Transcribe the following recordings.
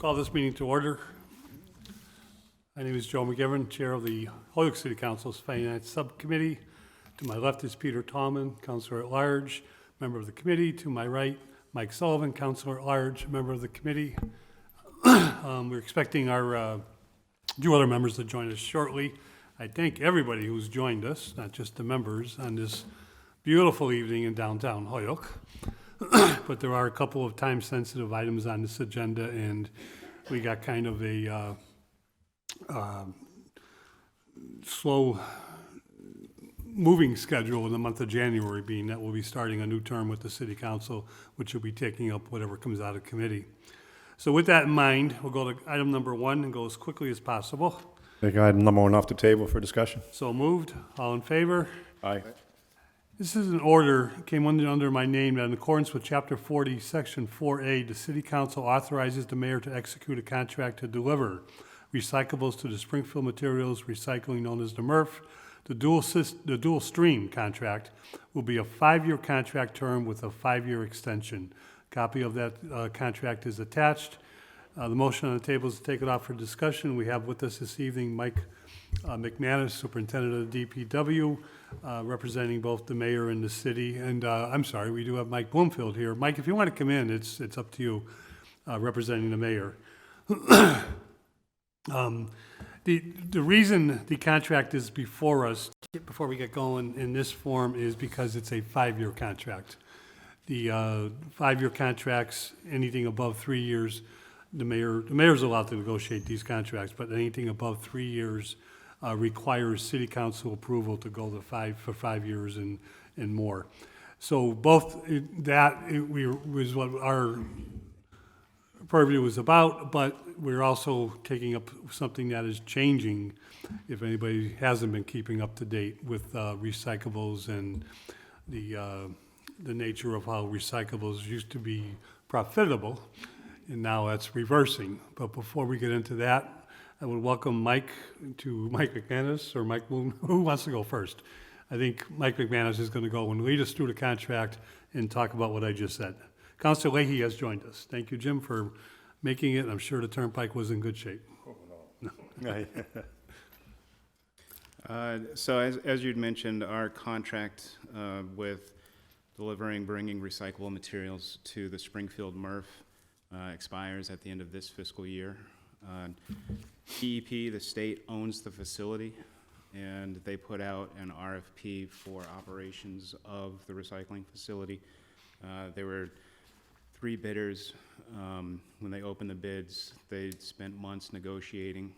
Call this meeting to order. My name is Joe McGiverin, Chair of the Holyoke City Council's Finance Subcommittee. To my left is Peter Tallman, Councilor at Large, member of the committee. To my right, Mike Sullivan, Councilor at Large, member of the committee. We're expecting our two other members to join us shortly. I thank everybody who's joined us, not just the members, on this beautiful evening in downtown Holyoke. But there are a couple of time-sensitive items on this agenda, and we got kind of a slow moving schedule in the month of January, being that we'll be starting a new term with the City Council, which will be taking up whatever comes out of committee. So with that in mind, we'll go to item number 1 and go as quickly as possible. Take item number 1 off the table for discussion. So moved. All in favor? Aye. This is an order, came under my name, that in accordance with Chapter 40, Section 4A, the City Council authorizes the mayor to execute a contract to deliver recyclables to the Springfield Materials Recycling, known as the MRF. The dual stream contract will be a 5-year contract term with a 5-year extension. Copy of that contract is attached. The motion on the table is to take it off for discussion. We have with us this evening Mike McManus, Superintendent of the DPW, representing both the mayor and the city. And I'm sorry, we do have Mike Bloomfield here. Mike, if you want to come in, it's up to you, representing the mayor. The reason the contract is before us, before we get going in this form, is because it's a 5-year contract. The 5-year contracts, anything above 3 years, the mayor's allowed to negotiate these contracts, but anything above 3 years requires city council approval to go to 5 years and more. So both was what our purview was about, but we're also taking up something that is changing, if anybody hasn't been keeping up to date with recyclables and the nature of how recyclables used to be profitable, and now that's reversing. But before we get into that, I would welcome Mike McManus, or Mike Bloom. Who wants to go first? I think Mike McManus is going to go and lead us through the contract and talk about what I just said. Councilor Leahy has joined us. Thank you, Jim, for making it. I'm sure the turnpike was in good shape. Oh, no. So as you'd mentioned, our contract with bringing recyclable materials to the Springfield MRF expires at the end of this fiscal year. PEP, the state, owns the facility, and they put out an RFP for operations of the recycling facility. There were 3 bidders. When they opened the bids, they spent months negotiating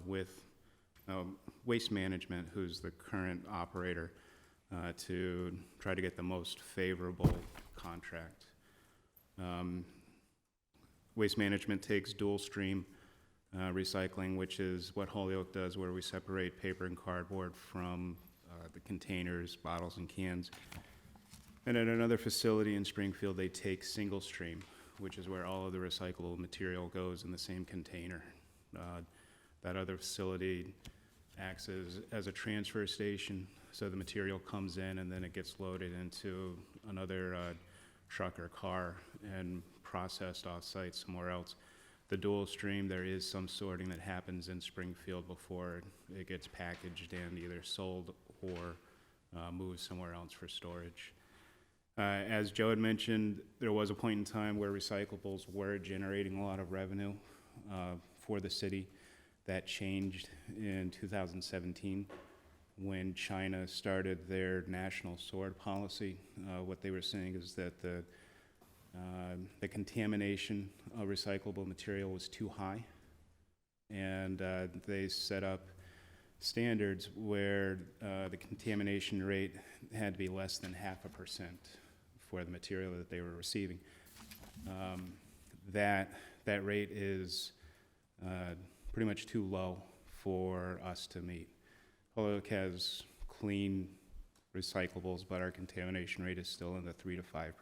with Waste Management, who's the current operator, to try to get the most favorable contract. Waste Management takes dual stream recycling, which is what Holyoke does, where we separate paper and cardboard from the containers, bottles, and cans. And at another facility in Springfield, they take single stream, which is where all of the recyclable material goes in the same container. That other facility acts as a transfer station, so the material comes in and then it gets loaded into another truck or car and processed off-site somewhere else. The dual stream, there is some sorting that happens in Springfield before it gets packaged and either sold or moved somewhere else for storage. As Joe had mentioned, there was a point in time where recyclables were generating a lot of revenue for the city. That changed in 2017 when China started their national sword policy. What they were saying is that the contamination of recyclable material was too high, and they set up standards where the contamination rate had to be less than 0.5% for the material that they were receiving. That rate is pretty much too low for us to meet. Holyoke has clean recyclables, but our contamination rate is still in the 3 to 5%.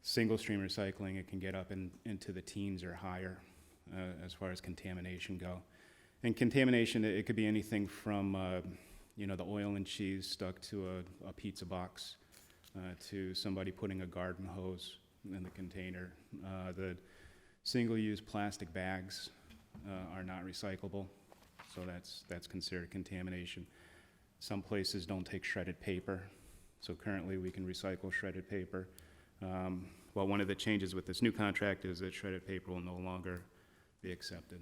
Single stream recycling, it can get up into the teens or higher as far as contamination go. And contamination, it could be anything from the oil and cheese stuck to a pizza box to somebody putting a garden hose in the container. The Single-use plastic bags are not recyclable, so that's considered contamination. Some places don't take shredded paper, so currently we can recycle shredded paper. Well, one of the changes with this new contract is that shredded paper will no longer be accepted.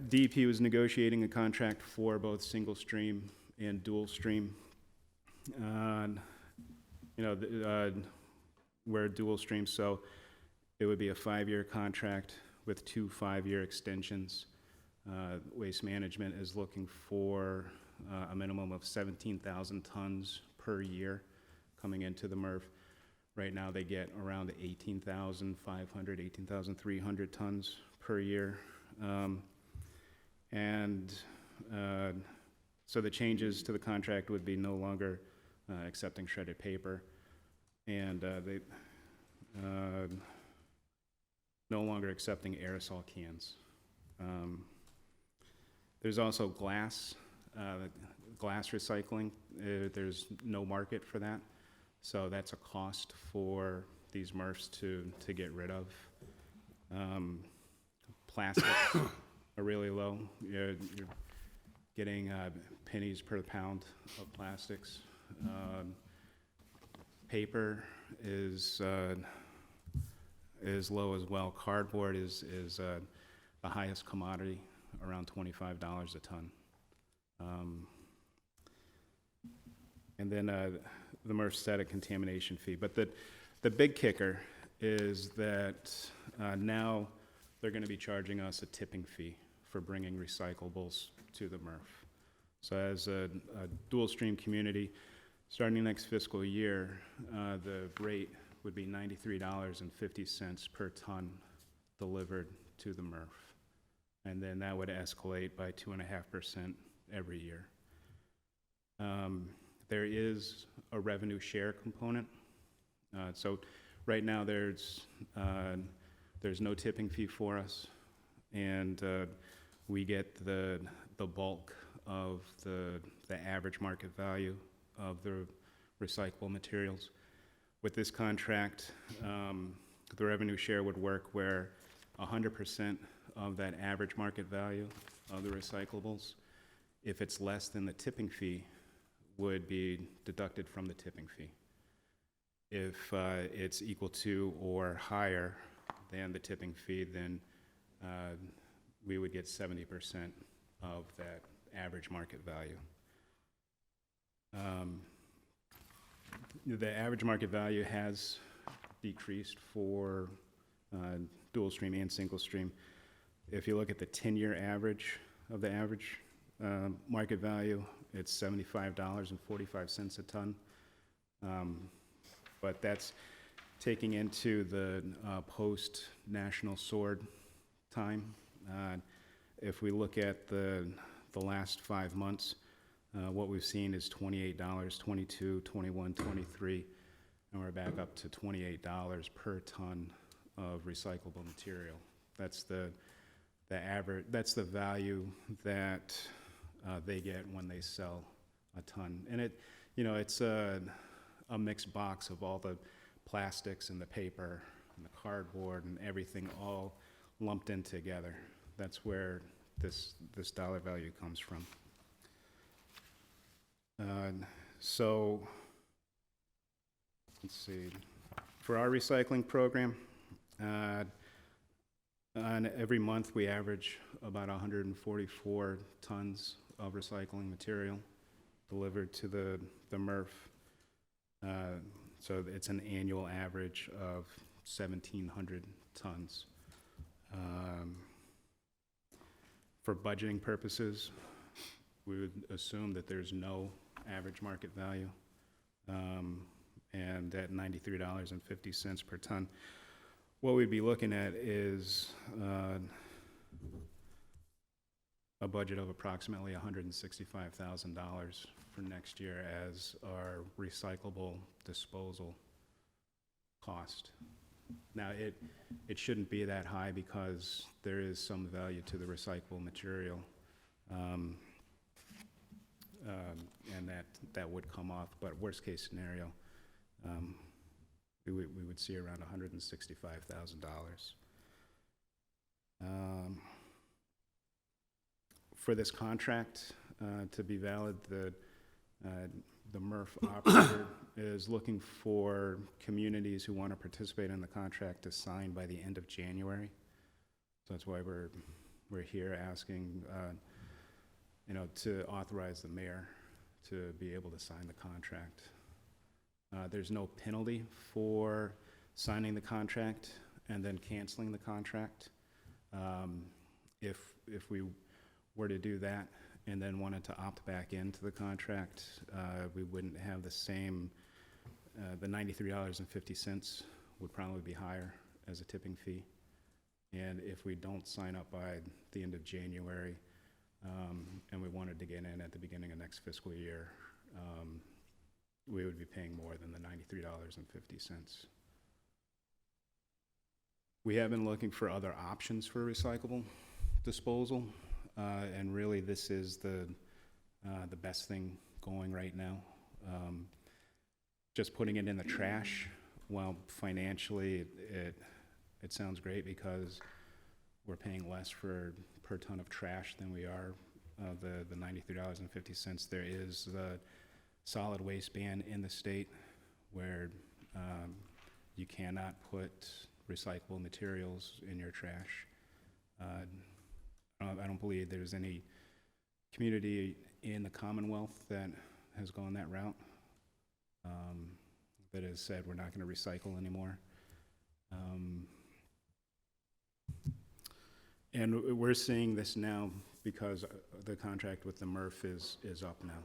DEP was negotiating a contract for both single stream and dual stream. We're dual stream, so it would be a 5-year contract with 2 5-year extensions. Waste Management is looking for a minimum of 17,000 tons per year coming into the MRF. Right now they get around 18,500, 18,300 tons per year. So the changes to the contract would be no longer accepting shredded paper, and they no longer accepting aerosol cans. There's also glass recycling. There's no market for that, so that's a cost for these MRFs to get rid of. Plastics are really low. You're getting pennies per pound of plastics. Paper is low as well. Cardboard is the highest commodity, around $25 a ton. And then the MRF set a contamination fee. But the big kicker is that now they're going to be charging us a tipping fee for bringing recyclables to the MRF. So as a dual stream community, starting next fiscal year, the rate would be $93.50 per ton delivered to the MRF. And then that would escalate by 2.5% every year. There is a revenue share component. So right now there's no tipping fee for us, and we get the bulk of the average market value of the recyclable materials. With this contract, the revenue share would work where 100% of that average market value of the recyclables, if it's less than the tipping fee, would be deducted from the tipping fee. If it's equal to or higher than the tipping fee, then we would get 70% of that average market value. The average market value has decreased for dual stream and single stream. If you look at the 10-year average of the average market value, it's $75.45 a ton. But that's taking into the post-National Sword time. If we look at the last 5 months, what we've seen is $28, $22, $21, $23, and we're back up to $28 per ton of recyclable material. That's the average. That's the value that they get when they sell a ton. And it's a mixed box of all the plastics and the paper and the cardboard and everything all lumped in together. That's where this dollar value comes from. So let's see. For our recycling program, on every month we average about 144 tons of recycling material delivered to the MRF. So it's an annual average of 1,700 tons. For budgeting purposes, we would assume that there's no average market value, and at $93.50 per ton. What we'd be looking at is a budget of approximately $165,000 for next year as our recyclable disposal cost. Now, it shouldn't be that high because there is some value to the recyclable material, and that would come off. But worst case scenario, we would see around $165,000. For this contract to be valid, the MRF operator is looking for communities who want to participate in the contract to sign by the end of January. So that's why we're here asking, to authorize the mayor to be able to sign the contract. There's no penalty for signing the contract and then canceling the contract. If we were to do that and then wanted to opt back into the contract, we wouldn't have the same, the $93.50 would probably be higher as a tipping fee. And if we don't sign up by the end of January, and we wanted to get in at the beginning of next fiscal year, we would be paying more than the $93.50. We have been looking for other options for recyclable disposal, and really this is the best thing going right now. Just putting it in the trash, well, financially it sounds great because we're paying less per ton of trash than we are the $93.50. There is the solid waste ban in the state where you cannot put recyclable materials in your trash. I don't believe there's any community in the Commonwealth that has gone that route, that has said we're not going to recycle anymore. And we're seeing this now because the contract with the MRF is up now.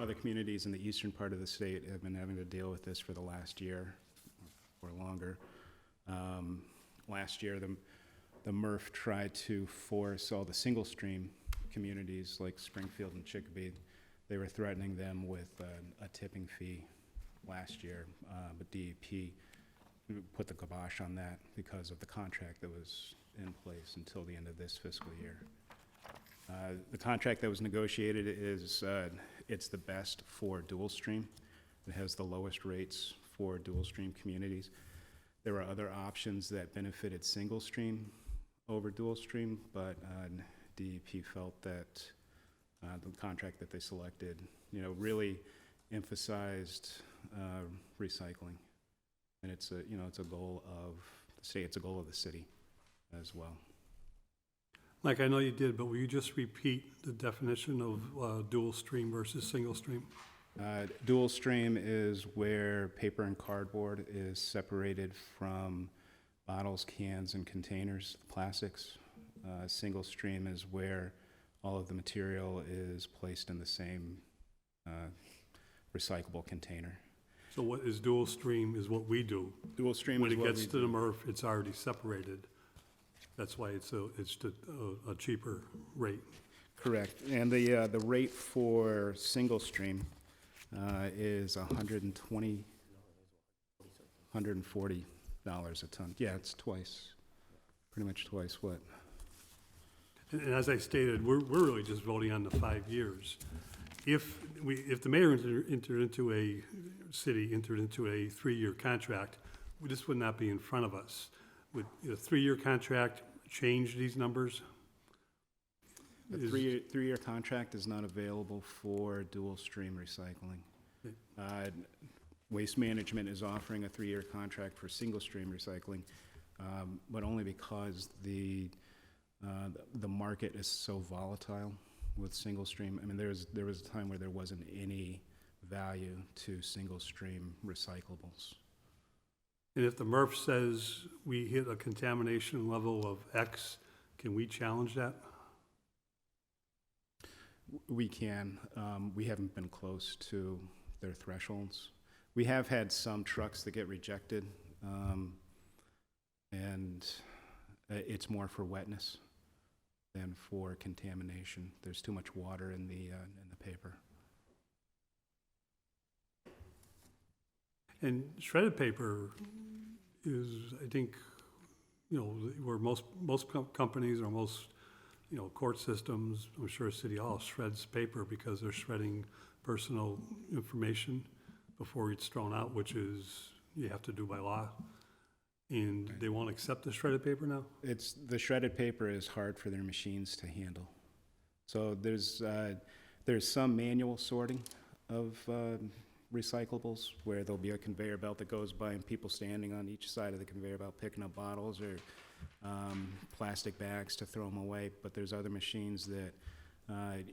Other communities in the eastern part of the state have been having to deal with this for the last year or longer. Last year, the MRF tried to force all the single stream communities like Springfield and Chicopee. They were threatening them with a tipping fee last year, but DEP put the kibosh on that because of the contract that was in place until the end of this fiscal year. The contract that was negotiated is, it's the best for dual stream. It has the lowest rates for dual stream communities. There were other options that benefited single stream over dual stream, but DEP felt that the contract that they selected, really emphasized recycling, and it's a goal of the state. It's a goal of the city as well. Mike, I know you did, but will you just repeat the definition of dual stream versus single stream? Dual stream is where paper and cardboard is separated from bottles, cans, and containers, plastics. Single stream is where all of the material is placed in the same recyclable container. So what is dual stream is what we do. Dual stream When is it what gets we to the do. MRF, it's already separated. That's why it's a cheaper rate. Correct. And the rate for single stream is $140 a ton. Yeah, it's pretty much twice what. And as I stated, we're really just voting on the 5 years. If the mayor entered into a 3-year contract, this would not be in front of us. Would a 3-year contract change these numbers? The three-year contract is not available for dual stream recycling. Waste Management is offering a 3-year contract for single stream recycling, but only because the market is so volatile with single stream. I mean, there was a time where there wasn't any value to single stream recyclables. And if the MRF says we hit a contamination level of X, can we challenge that? We can. We haven't been close to their thresholds. We have had some trucks that get rejected, and it's more for wetness than for contamination. There's too much water in the paper. And shredded paper is, I think, where most companies or most, court systems, I'm sure City Hall shreds paper because they're shredding personal information before it's thrown out, which is you have to do by law, and they won't accept the shredded paper now? The shredded paper is hard for their machines to handle. So there's some manual sorting of recyclables where there'll be a conveyor belt that goes by and people standing on each side of the conveyor belt picking up bottles or plastic bags to throw them away. But there's other machines that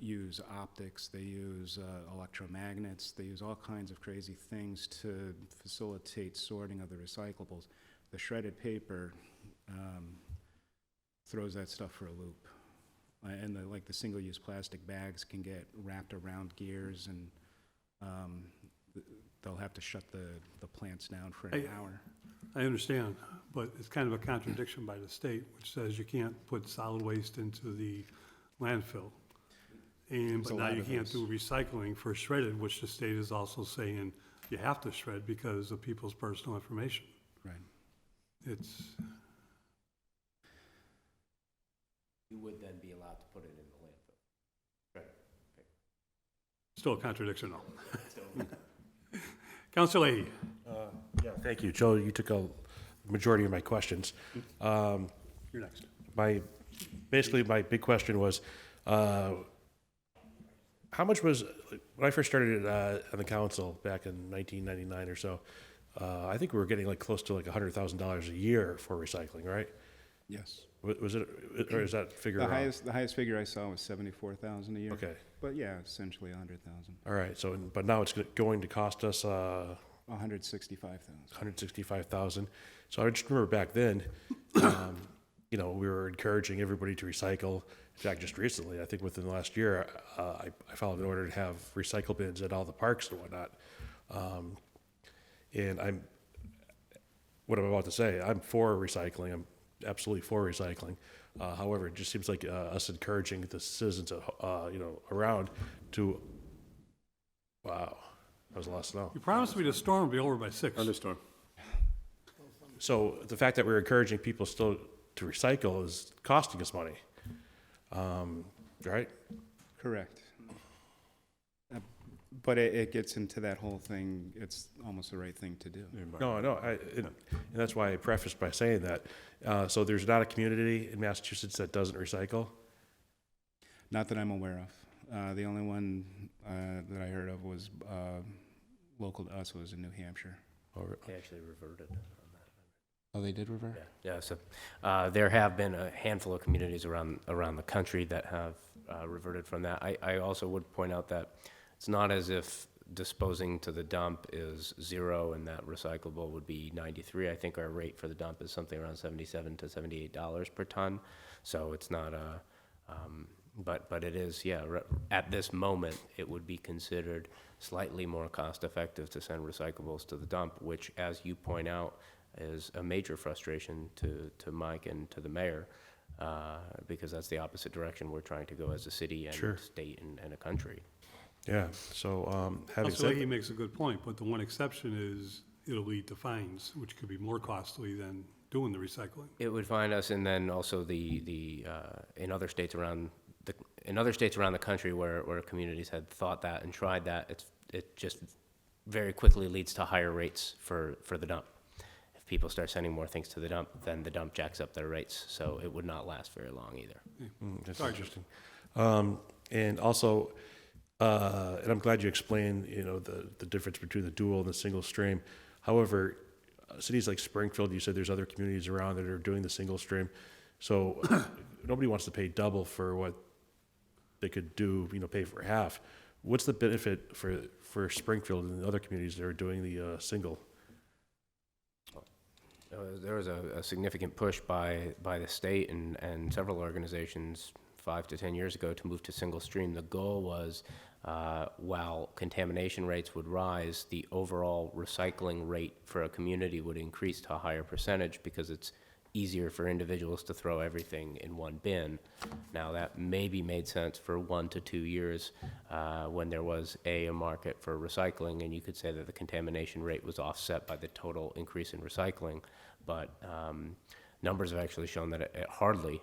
use optics, they use electromagnets, they use all kinds of crazy things to facilitate sorting of the recyclables. The shredded paper throws that stuff for a loop. And the single-use plastic bags can get wrapped around gears, and they'll have to shut the plants down for an hour. I understand, but it's kind of a contradiction by the state, which says you can't put solid waste into the landfill. But now you can't do recycling for shredded, which the state is also saying you have to shred because of people's personal information. Right. It's, You would then be allowed to put it in the landfill. Right. still a contradiction, though. Councilor Leahy. Yeah, thank you. Joe, you took a majority of my questions. You're next. Basically, my big question was, how much was, when I first started on the council back in 1999 or so, I think we were getting close to $100,000 a year for recycling, right? Yes. Was it, or is that figure The wrong? highest figure I saw was 74,000 a year. Okay, But yeah, essentially 100,000. all right, so, but now it's going to cost us 165,000. 165,000. So I just remember back then, we were encouraging everybody to recycle. In fact, just recently, I think within the last year, I filed an order to have recycle bins at all the parks and whatnot. And what I'm about to say, I'm for recycling. I'm absolutely for recycling. However, it just seems like us encouraging the citizens, around to, wow, that was a lot of snow. You promised me the storm will be over by 6. Thunderstorm. So the fact that we're encouraging people still to recycle is costing us money, right? Correct. But it gets into that whole thing, it's almost the right thing to do. No, and that's why I prefaced by saying that. So there's not a community in Massachusetts that doesn't recycle? Not that I'm aware of. The only one that I heard of was local to us was in New Hampshire. They actually reverted on that. Oh, they did revert? Yeah, so there have been a handful of communities around the country that have reverted from that. I also would point out that it's not as if disposing to the dump is 0 and that recyclable would be 93. I think our rate for the dump is something around $77 to $78 per ton. So it's not but it is, at this moment, it would be considered slightly more cost effective to send recyclables to the dump, which, as you point out, is a major frustration to Mike and to the mayor, because that's the opposite direction we're trying to go as a city and Sure. state and a country. Yeah, so having Councilor said, Leahy makes a good point, but the one exception is it'll lead to fines, which could be more costly than doing the recycling. It would find us, and then also the in other states around the country where communities had thought that and tried that, it just very quickly leads to higher rates for the dump. If people start sending more things to the dump, then the dump jacks up their rates, so it would not last very long either. that's Sorry, interesting. And also, and I'm glad you explained, the difference between the dual and the single stream. However, cities like Springfield, you said there's other communities around that are doing the single stream. So nobody wants to pay double for what they could do, pay for half. What's the benefit for Springfield and the other communities that are doing the single? There was a significant push by the state and several organizations 5 to 10 years ago to move to single stream. The goal was, while contamination rates would rise, the overall recycling rate for a community would increase to a higher percentage because it's easier for individuals to throw everything in one bin. Now, that maybe made sense for 1 to 2 years when there was a market for recycling, and you could say that the contamination rate was offset by the total increase in recycling. But numbers have actually shown that it hardly,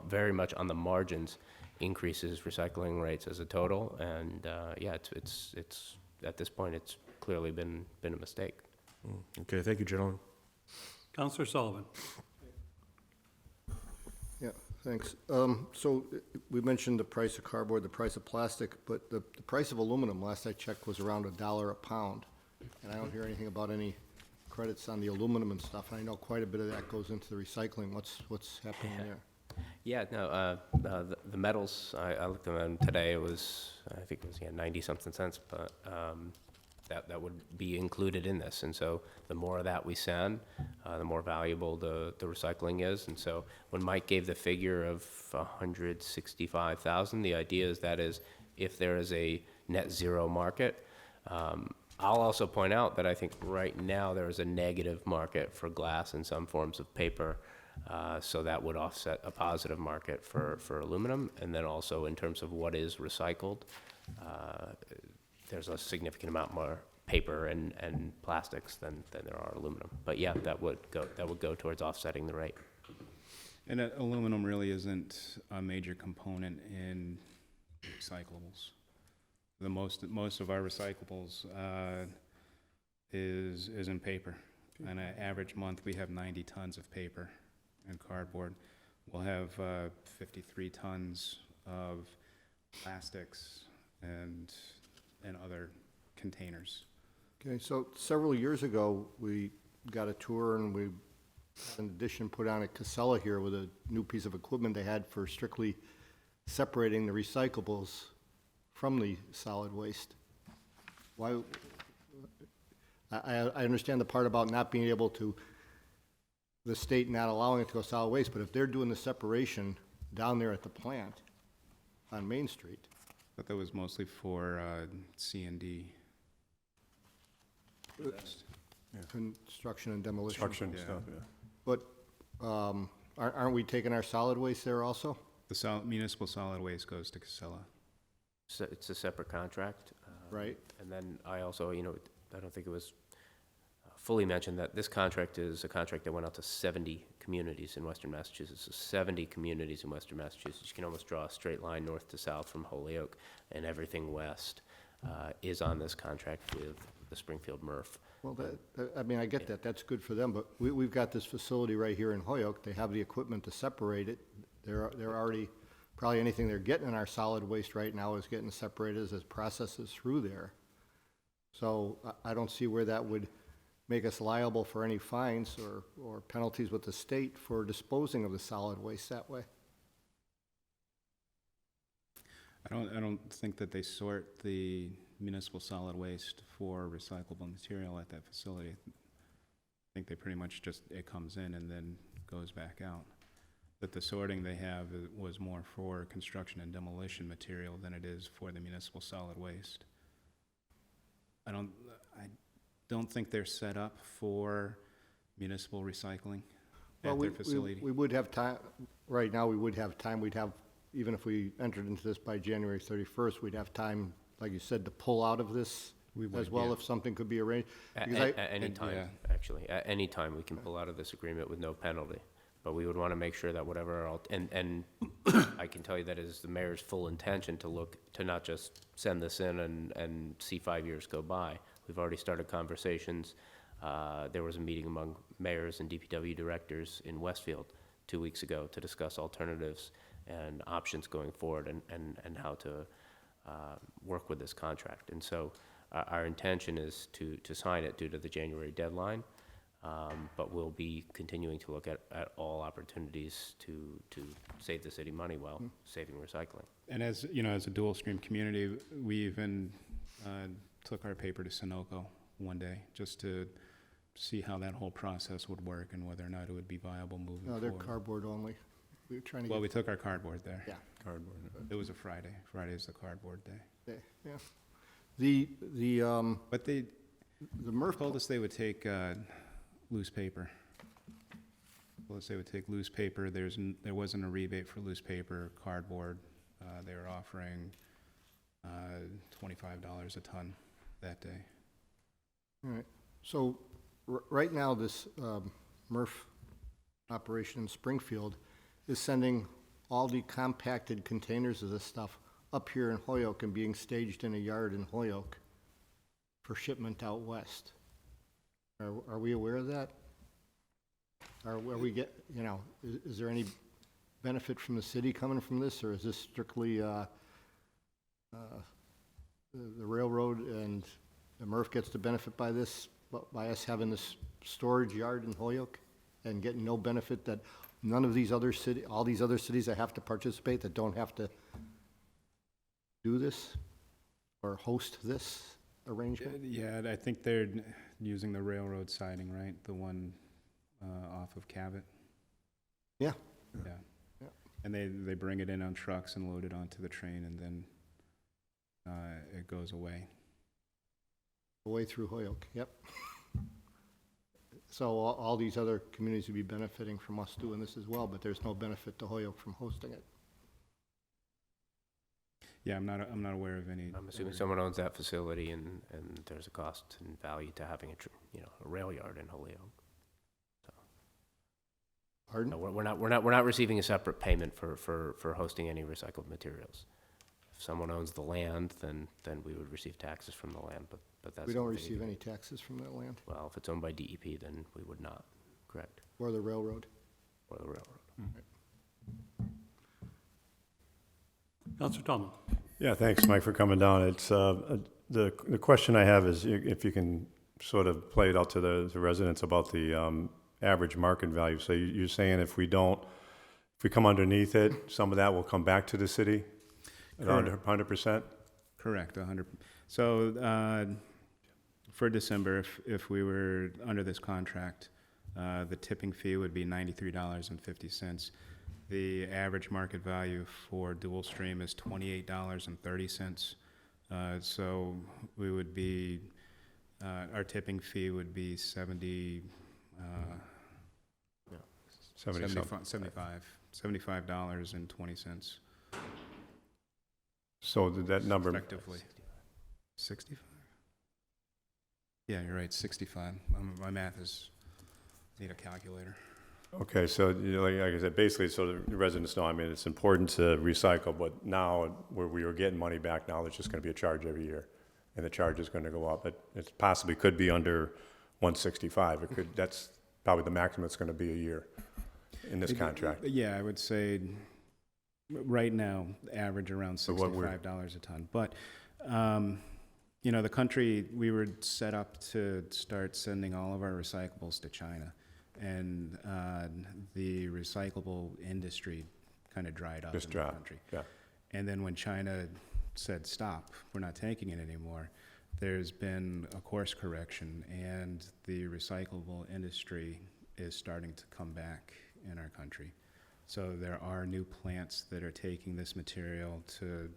very much on the margins, increases recycling rates as a total. And it's at this point, it's clearly been a mistake. Okay, thank you, gentlemen. Counselor Sullivan? Yeah, thanks. We mentioned the price of cardboard, the price of plastic, but the price of aluminum, last I checked, was around $1 a pound. And I don't hear anything about any credits on the aluminum and stuff. I know quite a bit of that goes into the recycling. What's happening there? Yeah, no, the metals, I looked at them today, it was, I think it was, 90-something cents, but that would be included in this. And so the more of that we send, the more valuable the recycling is. And so when Mike gave the figure of 165,000, the idea is that is if there is a net zero market. I'll also point out that I think right now there is a negative market for glass and some forms of paper. So that would offset a positive market for aluminum. And then also in terms of what is recycled, there's a significant amount more paper and plastics than there are aluminum. But yeah, that would go towards offsetting the rate. And aluminum really isn't a major component in recyclables. The most of our recyclables is in paper. On an average month, we have 90 tons of paper and cardboard. We'll have 53 tons of plastics and other containers. Okay, so several years ago, we got a tour and we, in addition, put on a Casella here with a new piece of equipment they had for strictly separating the recyclables from the solid waste. Why? I understand the part about not being able to, the state not allowing it to go solid waste, but if they're doing the separation down there at the plant on Main Street, But that was mostly for C&D. construction and demolition. Construction Yeah. stuff, yeah. But aren't we taking our solid waste there also? The municipal solid waste goes to Casella. So it's a separate contract. Right. And then I also, I don't think it was fully mentioned that this contract is a contract that went out to 70 communities in Western Massachusetts. So 70 communities in Western Massachusetts. You can almost draw a straight line north to south from Holyoke, and everything west is on this contract with the Springfield MRF. Well, I mean, I get that, that's good for them, but we've got this facility right here in Holyoke, they have the equipment to separate it. They're already, probably anything they're getting in our solid waste right now is getting separated as processes through there. So I don't see where that would make us liable for any fines or penalties with the state for disposing of the solid waste that way. I don't think that they sort the municipal solid waste for recyclable material at that facility. I think they pretty much just, it comes in and then goes back out. But the sorting they have was more for construction and demolition material than it is for the municipal solid waste. I don't think they're set up for municipal recycling at their facility. We would have time, right now, we would have time, we'd have, even if we entered into this by January 31st, we'd have time, like you said, to pull out of this We would, as well yeah. if something could be arranged. At Because any time, yeah. actually. At any time, we can pull out of this agreement with no penalty. But we would want to make sure that whatever, and I can tell you that it is the mayor's full intention to not just send this in and see 5 years go by. We've already started conversations. There was a meeting among mayors and DPW directors in Westfield 2 weeks ago to discuss alternatives and options going forward and how to work with this contract. And so our intention is to sign it due to the January deadline, but we'll be continuing to look at all opportunities to save the city money while saving recycling. And as a dual stream community, we even took our paper to Sunoco one day just to see how that whole process would work and whether or not it would be viable moving No, forward. they're cardboard only. We were trying to Well, get, we took our cardboard there. yeah, Cardboard. It was a Friday. Friday is the cardboard day. yeah. The But they MRF, told us they would take loose paper. Told us they would take loose paper. There wasn't a rebate for loose paper, cardboard. They were offering $25 a ton that day. all right, so right now, this MRF operation in Springfield is sending all the compacted containers of this stuff up here in Holyoke and being staged in a yard in Holyoke for shipment out west. Are we aware of that? Are we is there any benefit from the city coming from this, or is this strictly the railroad and the MRF gets to benefit by this, by us having this storage yard in Holyoke and getting no benefit, that none of these other all these other cities that have to participate, that don't have to do this or host this arrangement? Yeah, I think they're using the railroad siding, right? The one off of Cabot. Yeah. Yeah. Yeah. And they bring it in on trucks and load it onto the train, and then it goes away. Away through Holyoke, yep. So all these other communities would be benefiting from us doing this as well, but there's no benefit to Holyoke from hosting it. Yeah, I'm not aware of any. I'm assuming someone owns that facility, and there's a cost and value to having a rail yard in Holyoke. Pardon? No, we're not receiving a separate payment for hosting any recycled materials. If someone owns the land, then we would receive taxes from the land, but that's. We don't something- receive any taxes from that land Well, if it's owned by DEP, then we would not, correct, or the railroad. or the railroad. Counselor Tallman? Yeah, thanks, Mike, for coming down. It's, the question I have is if you can sort of play it out to the residents about the average market value. So you're saying if we come underneath it, some of that will come back to the city? Around 100%? Correct, 100. So for December, if we were under this contract, the tipping fee would be $93.50. The average market value for dual stream is $28.30. So we would be, our tipping fee would be 70, $75.20. So did that number, Effectively. 65? Yeah, you're right, 65. My math is, need a calculator. okay, so like I said, basically, so the residents know, I mean, it's important to recycle, but now where we were getting money back, now there's just going to be a charge every year, and the charge is going to go up. It possibly could be under 165. It could. That's probably the maximum it's going to be a year in this contract. Yeah, I would say right now, average around So what we're- $65 a ton. But, the country, we were set up to start sending all of our recyclables to China. And the recyclable industry kind of dried up Just in dropped, the country. yeah. And then when China said, stop, we're not taking it anymore, there's been a course correction, and the recyclable industry is starting to come back in our country. So there are new plants that are taking this material to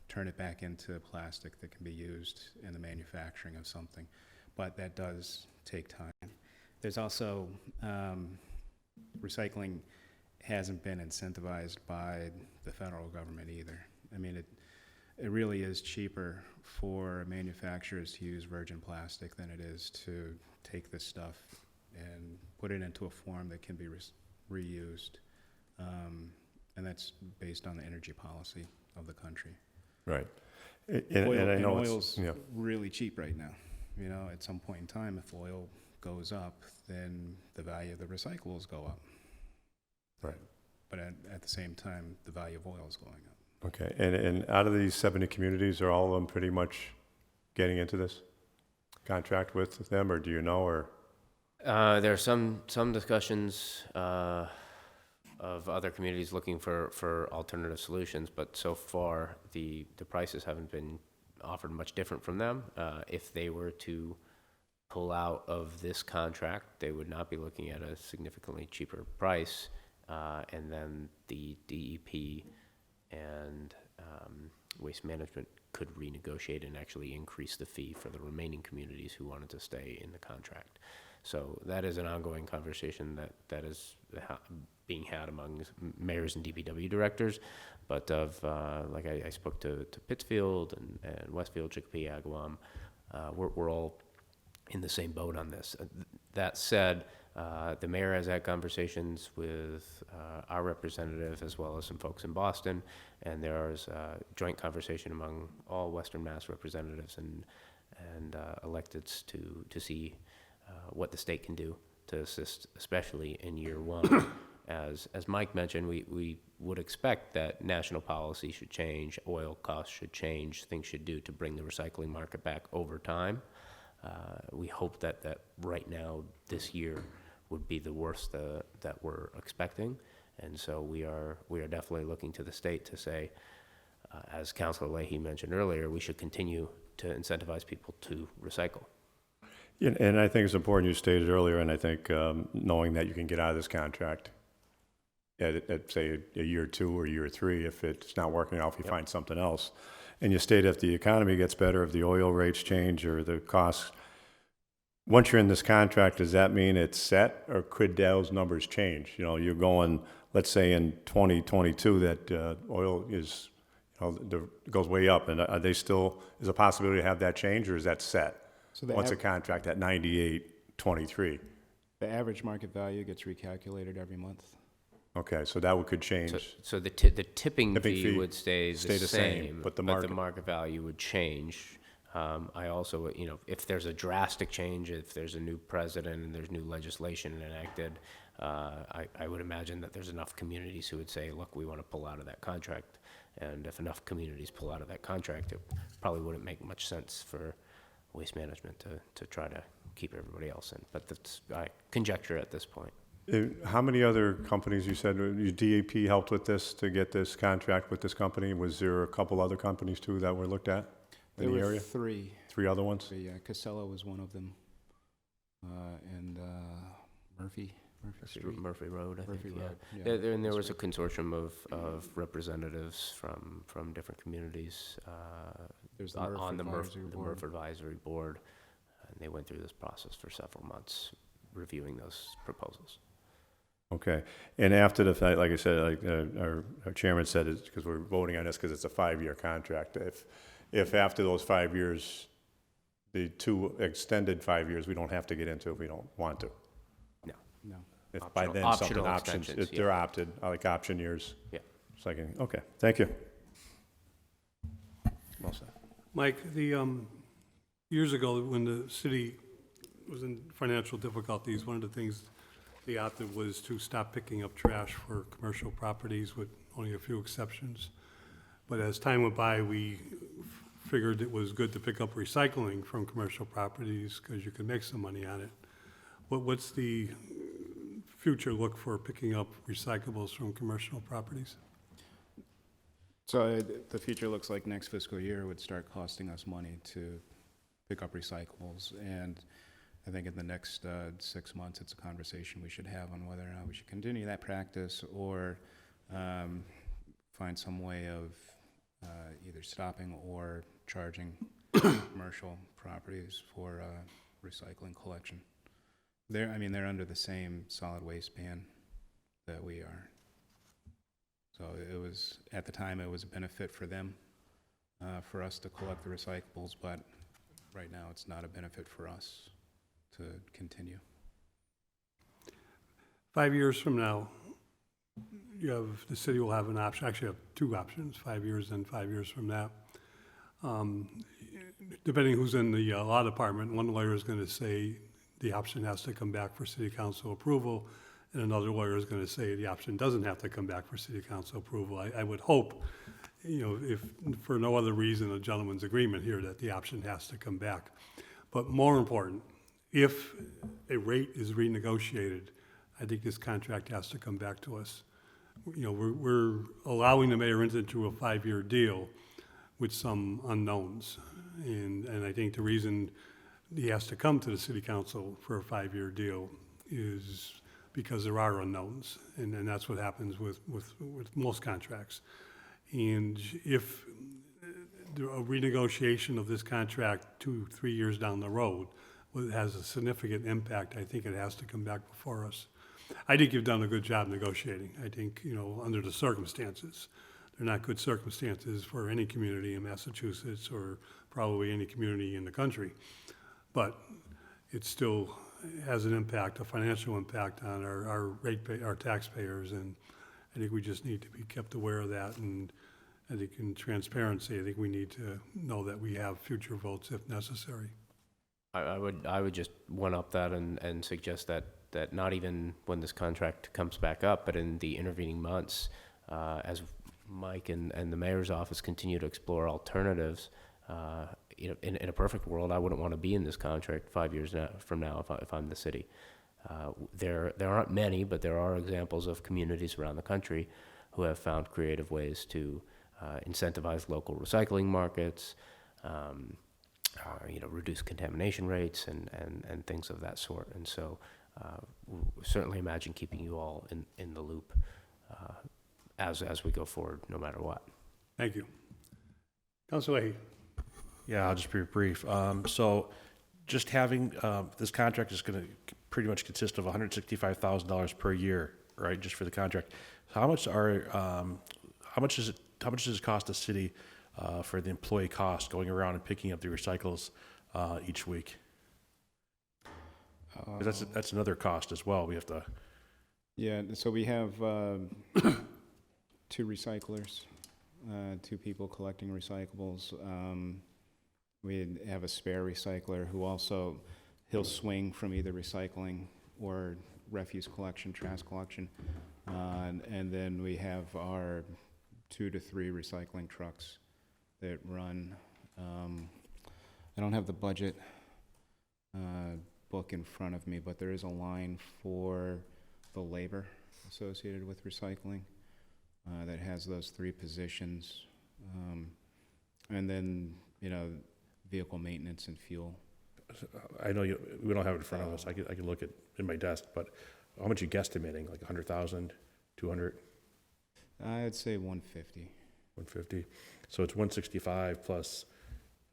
turn it back into plastic that can be used in the manufacturing of something. But that does take time. There's also, recycling hasn't been incentivized by the federal government either. I mean, it really is cheaper for manufacturers to use virgin plastic than it is to take this stuff and put it into a form that can be reused. And that's based on the energy policy of the country. Right. And I know oil's it's, yeah. really cheap right now. At some point in time, if oil goes up, then the value of the recyclables go up. Right. But at the same time, the value of oil is going up. Okay, and out of these 70 communities, are all of them pretty much getting into this contract with them, or do you know, or? There are some discussions of other communities looking for alternative solutions, but so far the prices haven't been offered much different from them. If they were to pull out of this contract, they would not be looking at a significantly cheaper price, and then the DEP and Waste Management could renegotiate and actually increase the fee for the remaining communities who wanted to stay in the contract. So that is an ongoing conversation that is being had among mayors and DPW directors, but like I spoke to Pittsfield and Westfield, Chicopee, Agawam, we're all in the same boat on this. That said, the mayor has had conversations with our representative as well as some folks in Boston, and there is a joint conversation among all Western Mass representatives, and and electeds to see what the state can do to assist, especially in year one. As Mike mentioned, we would expect that national policy should change, oil costs should change, things should do to bring the recycling market back over time. We hope that right now, this year, would be the worst that we're expecting. And so we are definitely looking to the state to say, as Councilor Leahy mentioned earlier, we should continue to incentivize people to recycle. Yeah, and I think it's important you stated earlier, and I think knowing that you can get out of this contract at say a year 2 or year 3, if it's not working out, if you find something else. And you state if the economy gets better, if the oil rates change or the costs, once you're in this contract, does that mean it's set, or could those numbers change? You know, you're going, let's say in 2022 that oil is, goes way up, and are they still, is a possibility to have that change, or is that set? So the Once a contract at 98.23? The average market value gets recalculated every month. Okay, so that could change. So the tipping Tipping fee fee would stay the same, but the but the market value would change. I also, if there's a drastic change, if there's a new president and there's new legislation enacted, I would imagine that there's enough communities who would say, look, we want to pull out of that contract. And if enough communities pull out of that contract, it probably wouldn't make much sense for Waste Management to try to keep everybody else in. But that's conjecture at this point. How many other companies, you said, DAP helped with this, to get this contract with this company? Was there a couple other companies too that were looked at in the area? Three. 3 other ones? Yeah, Casella was one of them. And Murphy Street. Murphy Road, I Murphy think, yeah. Road, yeah. And there was a consortium of representatives from different communities There's the on the Advisory Board. Murph Advisory Board. And they went through this process for several months, reviewing those proposals. Okay. And after the fact, like I said, like our chairman said, it's because we're voting on this because it's a 5-year contract. If after those 5 years, the 2 extended 5 years, we don't have to get into if we don't want to. No. If by then something Optional options, extensions, if they're opted, like option years. Yeah. It's like, okay, thank you. Well said. Mike, years ago, when the city was in financial difficulties, one of the things they opted was to stop picking up trash for commercial properties, with only a few exceptions. But as time went by, we figured it was good to pick up recycling from commercial properties because you could make some money on it. What's the future look for picking up recyclables from commercial properties? So the future looks like next fiscal year would start costing us money to pick up recyclables. And I think in the next 6 months, it's a conversation we should have on whether or not we should continue that practice or find some way of either stopping or charging commercial properties for recycling collection. They're under the same solid waste ban that we are. So it was, at the time, it was a benefit for them, for us to collect the recyclables, but right now it's not a benefit for us to continue. 5 years from now, the city will have an option, actually have 2 options, 5 years and 5 years from now. Depending who's in the law department, one lawyer is going to say the option has to come back for city council approval, and another lawyer is going to say the option doesn't have to come back for city council approval. I would hope, if for no other reason, a gentleman's agreement here, that the option has to come back. But more important, if a rate is renegotiated, I think this contract has to come back to us. We're allowing the mayor into a 5-year deal with some unknowns. And I think the reason he has to come to the city council for a 5-year deal is because there are unknowns. And that's what happens with most contracts. And if a renegotiation of this contract 2-3 years down the road has a significant impact, I think it has to come back before us. I think you've done a good job negotiating. I think, under the circumstances, they're not good circumstances for any community in Massachusetts or probably any community in the country. But it still has an impact, a financial impact on our taxpayers, and I think we just need to be kept aware of that and I think in transparency, I think we need to know that we have future votes if necessary. I would just one-up that and suggest that not even when this contract comes back up, but in the intervening months, as Mike and the mayor's office continue to explore alternatives, in a perfect world, I wouldn't want to be in this contract 5 years from now if I'm the city. There aren't many, but there are examples of communities around the country who have found creative ways to incentivize local recycling markets, reduce contamination rates and things of that sort. And so certainly imagine keeping you all in the loop as we go forward, no matter what. Thank you. Councilor Leahy. Yeah, I'll just be brief. So just having, this contract is going to pretty much consist of $165,000 per year, right, just for the contract. So how much does it cost the city for the employee cost going around and picking up the recycles each week? 'Cause that's another cost as well. We have to. Yeah, so we have 2 recyclers, 2 people collecting recyclables. We have a spare recycler who also, he'll swing from either recycling or refuse collection, trash collection. And then we have our 2 to 3 recycling trucks that run. I don't have the budget book in front of me, but there is a line for the labor associated with recycling that has those 3 positions. And then, vehicle maintenance and fuel. I know we don't have it in front of us. I can look at in my desk, but how much you guesstimating? Like 100,000, 200, I'd say 150. 150. So it's 165 plus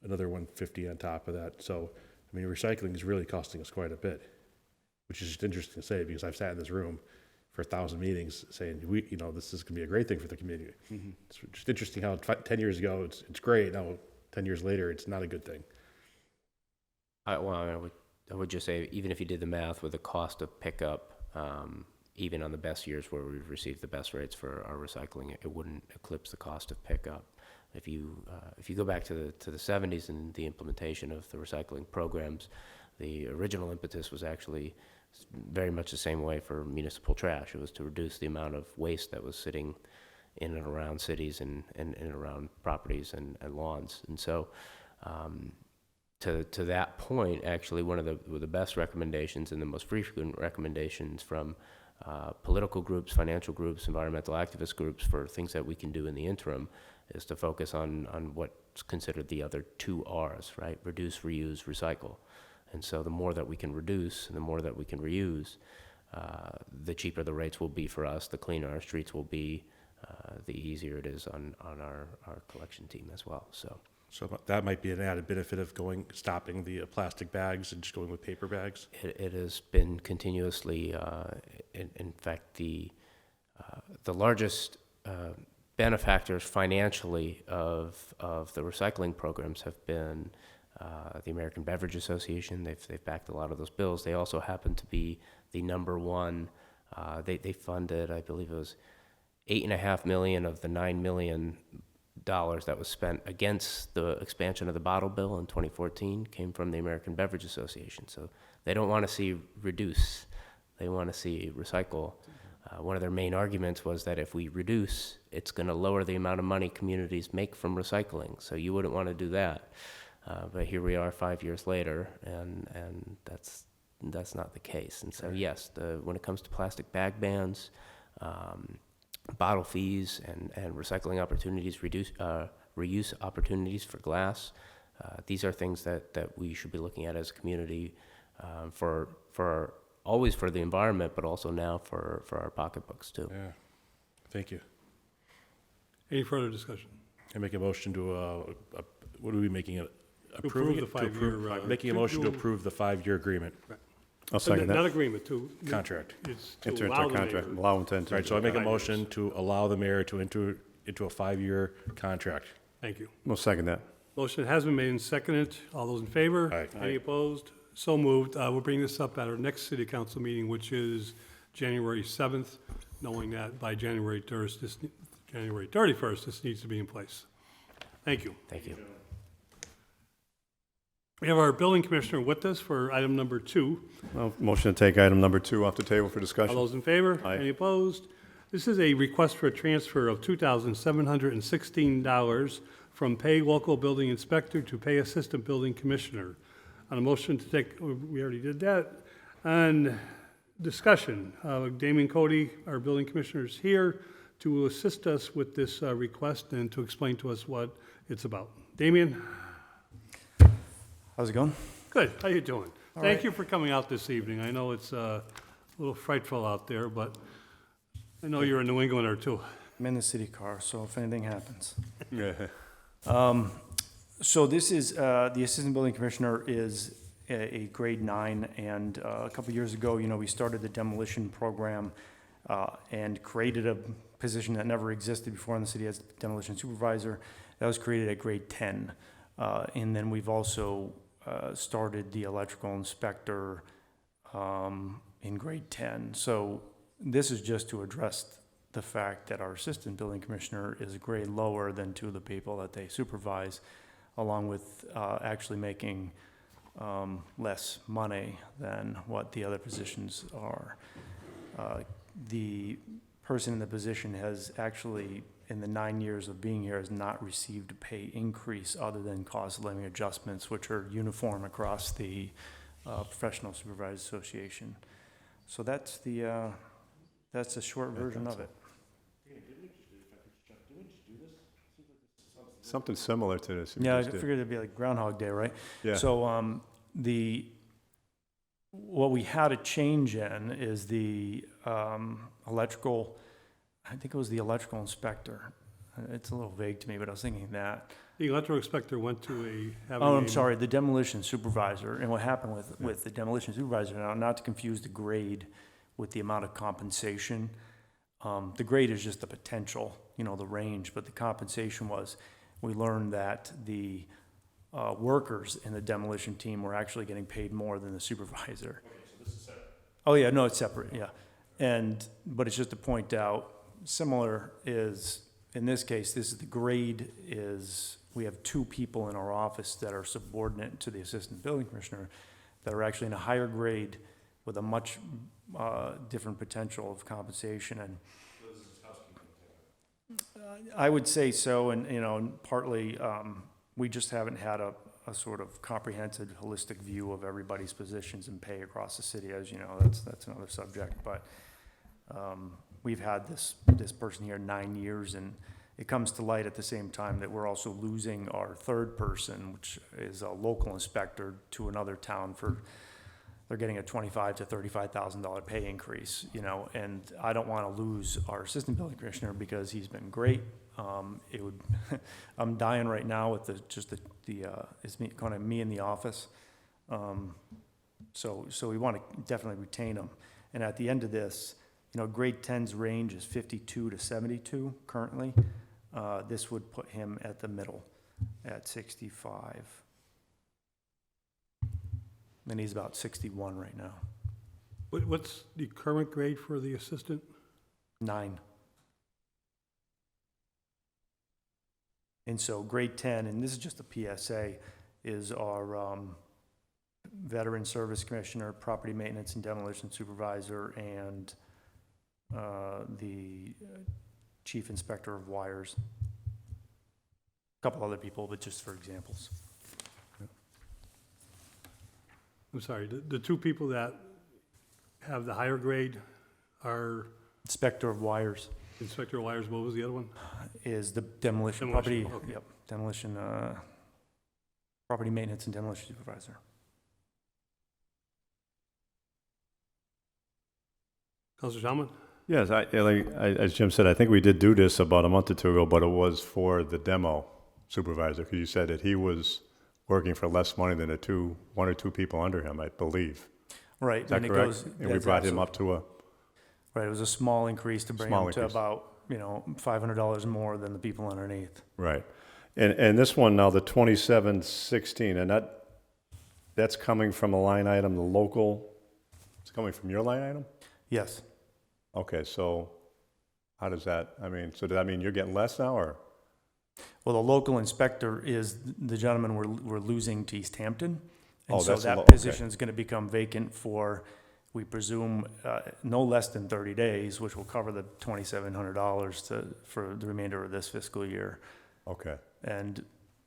another 150 on top of that. So, I mean, recycling is really costing us quite a bit, which is just interesting to say because I've sat in this room for 1,000 meetings saying, this is going to be a great thing for the community. Mm-hmm. It's just interesting how 10 years ago it's great. Now, 10 years later, it's not a good thing. I would just say, even if you did the math with the cost of pickup, even on the best years where we've received the best rates for our recycling, it wouldn't eclipse the cost of pickup. If you go back to the 70s and the implementation of the recycling programs, the original impetus was actually very much the same way for municipal trash. It was to reduce the amount of waste that was sitting in and around cities and around properties and lawns. And so to that point, actually, one of the best recommendations and the most frequent recommendations from political groups, financial groups, environmental activist groups for things that we can do in the interim is to focus on what's considered the other 2 R's, right? Reduce, reuse, recycle. And so the more that we can reduce and the more that we can reuse, the cheaper the rates will be for us, the cleaner our streets will be, the easier it is on our collection team as well. So that might be an added benefit of stopping the plastic bags and just going with paper bags. it has been continuously, in fact, the largest benefactors financially of the recycling programs have been the American Beverage Association. They've backed a lot of those bills. They also happen to be the number one. They funded, I believe it was $8.5 million of the $9 million that was spent against the expansion of the bottle bill in 2014 came from the American Beverage Association. So they don't want to see reduce, they want to see recycle. One of their main arguments was that if we reduce, it's going to lower the amount of money communities make from recycling. So you wouldn't want to do that. But here we are 5 years later, and that's not the case. And so yes, when it comes to plastic bag bans, bottle fees and recycling opportunities, reuse opportunities for glass. These are things that we should be looking at as a community for always for the environment, but also now for our pocketbooks too. Yeah. Thank you. Any further discussion? I make a motion to, what are we making it? Approve the 5-year, Making a motion to approve the 5-year agreement, I'll second Not that. agreement, to. contract. It's to Enter allow into the contract, mayor. allow them to enter. All right, so I make a 5 motion years. to allow the mayor to enter into a 5-year contract. Thank you. We'll second that. Motion has been made and seconded. All those in favor? Aye. Any opposed? So moved. We'll bring this up at our next city council meeting, which is January 7th, knowing that by January 1st, January 31st, this needs to be in place. Thank you. Thank you. We have our building commissioner with us for item number 2. Well, motion to take item number 2 off the table for All discussion. those in favor? Aye. Any opposed? This is a request for a transfer of $2,716 from pay local building inspector to pay assistant building commissioner. On a motion to take, we already did that. On discussion, Damien Cody, our building commissioner, is here to assist us with this request and to explain to us what it's about. Damien? How's it going? Good, how you doing? All Thank right. you for coming out this evening. I know it's a little frightful out there, but I know you're a New Englander too. I'm in the city car, so if anything happens. Yeah. So this is, the Assistant Building Commissioner is a grade 9, and a couple years ago, we started the demolition program and created a position that never existed before in the city as demolition supervisor. That was created at grade 10. And then we've also started the electrical inspector in grade 10. So this is just to address the fact that our assistant building commissioner is a grade lower than 2 of the people that they supervise, along with actually making less money than what the other positions are. The person in the position has actually, in the 9 years of being here, has not received a pay increase other than cost of living adjustments, which are uniform across the Professional Supervisors Association. So that's the short version of it. Something similar to this. we Yeah, I just did. figured it'd be like Groundhog Day, right? Yeah. So, what we had a change in is the electrical, I think it was the electrical inspector. It's a little vague to me, but I was thinking that. The electrical inspector went to Oh, I'm sorry, the demolition supervisor. And what happened with the demolition supervisor, now, not to confuse the grade with the amount of compensation. The grade is just the potential, the range, but the compensation was, we learned that the workers in the demolition team were actually getting paid more than the supervisor. Okay, so this is separate. Oh, yeah, no, it's separate, yeah. But it's just to point out, similar is, in this case, this is the grade is, we have 2 people in our office that are subordinate to the assistant building commissioner that are actually in a higher grade with a much different potential of compensation. And I would say so, and partly we just haven't had a sort of comprehensive, holistic view of everybody's positions and pay across the city. As you know, that's another subject. But we've had this person here 9 years, and it comes to light at the same time that we're also losing our 3rd person, which is a local inspector, to another town they're getting a $25,000 to $35,000 pay increase, and I don't want to lose our assistant building commissioner because he's been great. I'm dying right now with it's kind of me in the office. So we want to definitely retain him. And at the end of this, grade 10's range is 52 to 72 currently. This would put him at the middle at 65. And he's about 61 right now. What's the current grade for the assistant? 9. And so grade 10, and this is just a PSA, is our veteran service commissioner, property maintenance and demolition supervisor, and the chief inspector of wires. A couple other people, but just for examples. I'm sorry, the 2 people that have the higher grade are Inspector of wires Inspector of Wires, what was the other one? is the demolition, Demolition, property, okay. yep, demolition, property maintenance and demolition supervisor. Counselor Shalman? Yes, as Jim said, I think we did do this about a month or 2 ago, but it was for the demo supervisor, because you said that he was working for less money than 1 or 2 people under him, I believe. Right. Is that and it correct? goes- And we that's brought him absolute- up to Right, it was a small increase to bring Small him to increase. about, $500 more than the people underneath. right. And this one now, the 2716, and that's coming from a line item, the local, it's coming from your line item? Yes. Okay, so How does that, I mean, so does that mean you're getting less now, or? Well, the local inspector is the gentleman we're losing to East Hampton. Oh, And so that's the that okay. position is going to become vacant for, we presume, no less than 30 days, which will cover the $2,700 for the remainder of this fiscal year. Okay, And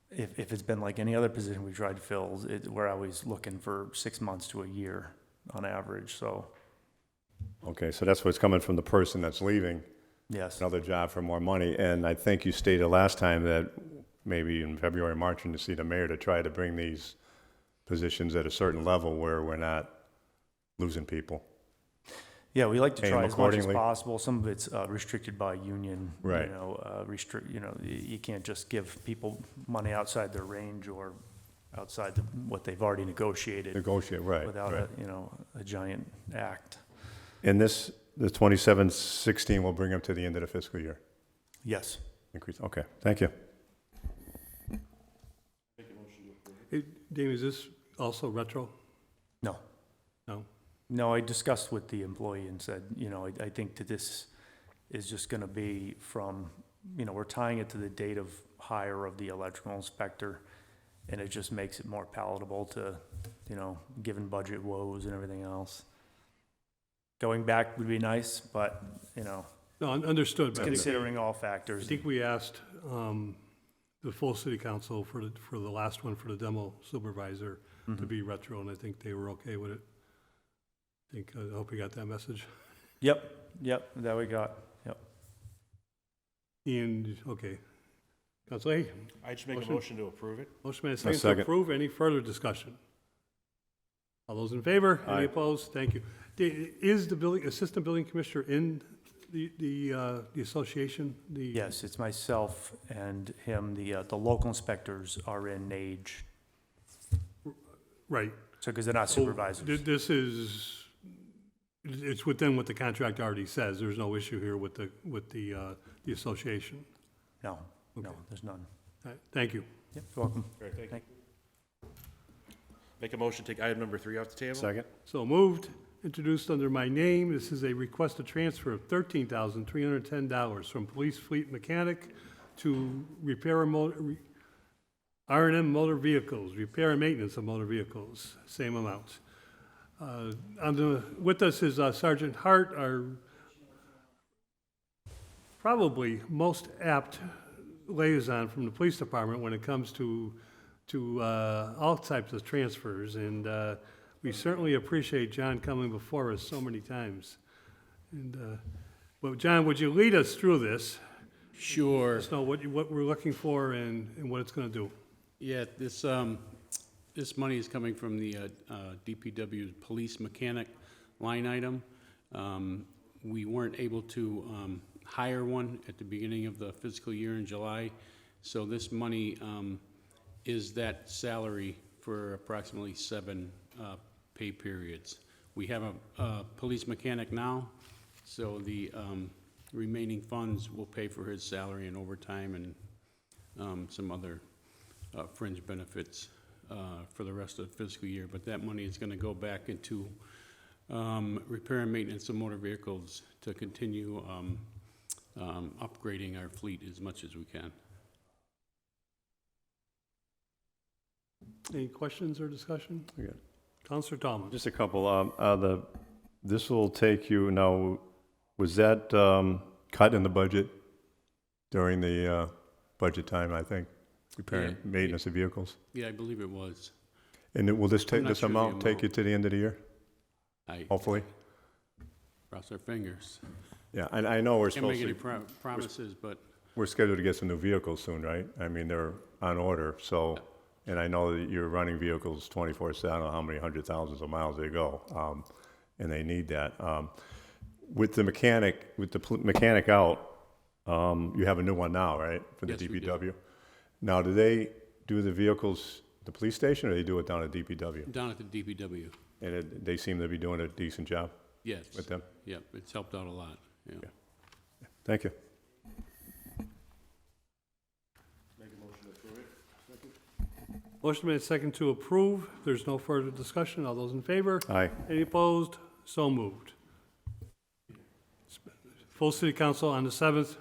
if it's been like any other position we tried to fill, we're always looking for 6 months to a year on average, so, okay, so that's what's coming from the person that's leaving, yes. another job for more money. And I think you stated last time that maybe in February, March, and to see the mayor to try to bring these positions at a certain level where we're not losing people. Yeah, we like to Pay try them as much as accordingly. possible. Some of it's restricted by union. Right. You can't just give people money outside their range or outside what they've already negotiated Negotiate, right, without right. a giant act. And this, the 2716 will bring them to the end of the fiscal year? Yes. Increase, okay, thank you. Hey, Dave, is this also retro? No. No? No, I discussed with the employee and said, I think that this is just gonna be from, we're tying it to the date of hire of the electrical inspector, and it just makes it more palatable to, given budget woes and everything else. Going back would be nice, but, No, understood. but I think- considering all I factors. think we asked the full city council for the last one, for the demo supervisor, to be retro, and I think they were okay with it. I hope you got that message. Yep, that we got, yep. And, okay. Council A, I just make Motion. a motion to approve it. motion made, second to second. approve. Any further discussion? All those in favor? Aye. Any opposed? Thank you. Is the assistant building commissioner in the association? Yes, it's myself and him. The local inspectors are in age, Right. so, because they're not supervisors. This is, it's within what the contract already says. There's no issue here with the association. No, Okay. there's none. All right, thank you. Yep, you're welcome. Great, thank you. Thank- Make a motion, to take item number 3 off the table. Second? So moved, introduced under my name. This is a request to transfer of $13,310 from police fleet mechanic to R&M motor vehicles, repair and maintenance of motor vehicles, same amount. With us is Sergeant Hart, our probably most apt liaison from the police department when it comes to all types of transfers, and we certainly appreciate John coming before us so many times. And, well, John, would you lead us through this? Sure. Let us know what we're looking for and what it's gonna do. Yeah, this money is coming from the DPW police mechanic line item. We weren't able to hire one at the beginning of the fiscal year in July, so this money is that salary for approximately 7 pay periods. We have a police mechanic now, so the remaining funds will pay for his salary and overtime and some other fringe benefits for the rest of the fiscal year. But that money is going to go back into repair and maintenance of motor vehicles to continue upgrading our fleet as much as we can. Any questions or discussion? Yeah. Counselor Tallman? Just a couple. This will take you, now, was that cut in the budget during the budget time, I think? Repair and Yeah. maintenance of vehicles? Yeah, I believe it was. And will this I'm not this sure the amount take amount. you to the end of the year, I hopefully? cross our fingers. Yeah, and I know we're Can't make supposed any to, promises, but we're scheduled to get some new vehicles soon, right? I mean, they're on order, so, and I know that you're running vehicles 24/7, I don't know how many hundred thousands of miles they go, and they need that. With the mechanic, mechanic out, you have a new one now, right, for the Yes, we do. DPW? Now, do they do the vehicles at the police station, or they do it down at DPW? down at the DPW, And they seem to be doing a decent job yes. with them? Yep, it's helped out a lot, yeah. Yeah. Thank you. Motion made second to approve. There's no further discussion. All those in favor? Aye. Any opposed? So moved. full city council on the 7th.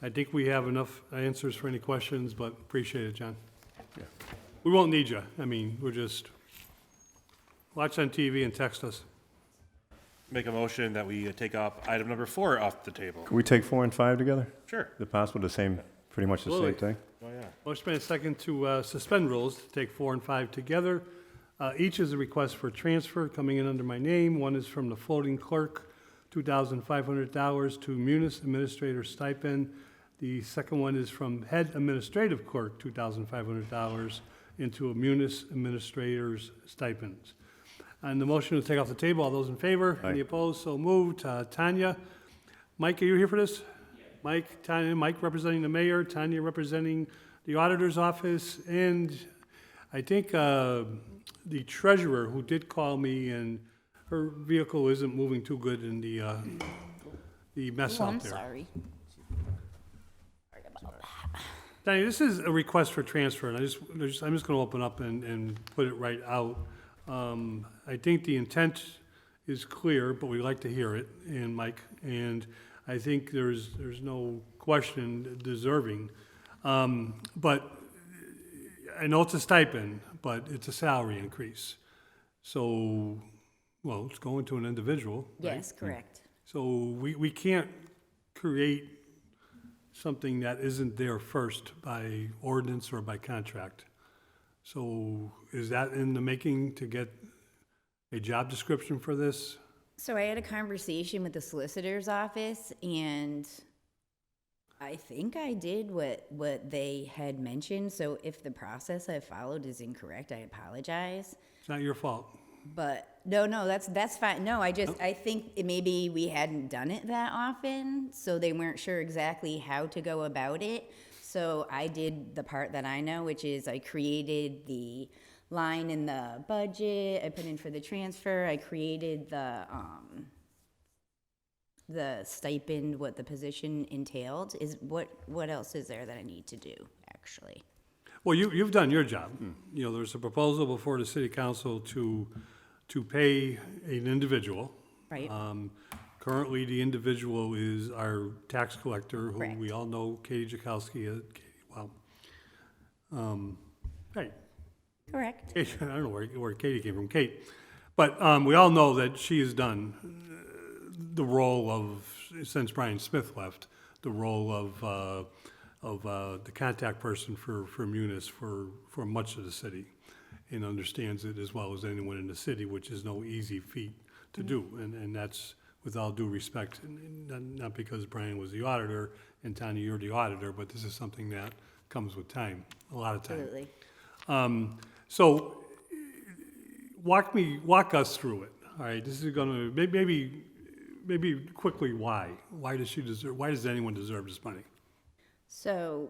I think we have enough answers for any questions, but appreciate it, John. We won't need you. I mean, we're just, watch on TV and text us. Make a motion that we take up item number 4 off the table. Can we take 4 and 5 together? Sure. Is it possible, the same, pretty much the same Absolutely. thing? Oh, yeah. Motion made second to suspend rules, to take 4 and 5 together. Each is a request for transfer coming in under my name. One is from the floating clerk, $2,500 to Munis Administrator stipend. The second one is from head administrative clerk, $2,500 into a Munis Administrator's stipends. And the motion to take off the table, all those in favor? Aye. Any opposed? So moved. Tanya, Mike, are you here for this? Mike, Tanya, Mike representing the mayor, Tanya representing the auditor's office, and I think the treasurer who did call me, and her vehicle isn't moving too good in the mess Oh, out I'm there. sorry. Tanya, this is a request for transfer, and I'm just gonna open up and put it right out. I think the intent is clear, but we'd like to hear it, and Mike, and I think there's no question deserving. But I know it's a stipend, but it's a salary increase. So, well, it's going to an individual, right? Yes, correct. So we can't create something that isn't there first by ordinance or by contract. So is that in the making to get a job description for this? So I had a conversation with the solicitor's office, and I think I did what they had mentioned. So if the process I followed is incorrect, I apologize. It's not your fault. But no, that's fine. No, I think maybe we hadn't done it that often, so they weren't sure exactly how to go about it. So I did the part that I know, which is I created the line in the budget, I put in for the transfer, I created the stipend, what the position entailed. Is what else is there that I need to do, actually? Well, you've done your job. You know, there's a proposal before the city council to pay an individual. Right. Currently, the individual is our tax collector, who Correct. we all know, Katie Jakowski. Right. Correct. Kate, I don't know where Katie came from, Kate. But we all know that she has done the role of, since Brian Smith left, the role of the contact person for Munis for much of the city, and understands it as well as anyone in the city, which is no easy feat to do. And that's with all due respect, and not because Brian was the auditor, and Tanya, you're the auditor, but this is something that comes with time, a lot of time. Absolutely. So, walk us through it. All right, this is gonna maybe quickly. Why does she deserve? Why does anyone deserve this money? So,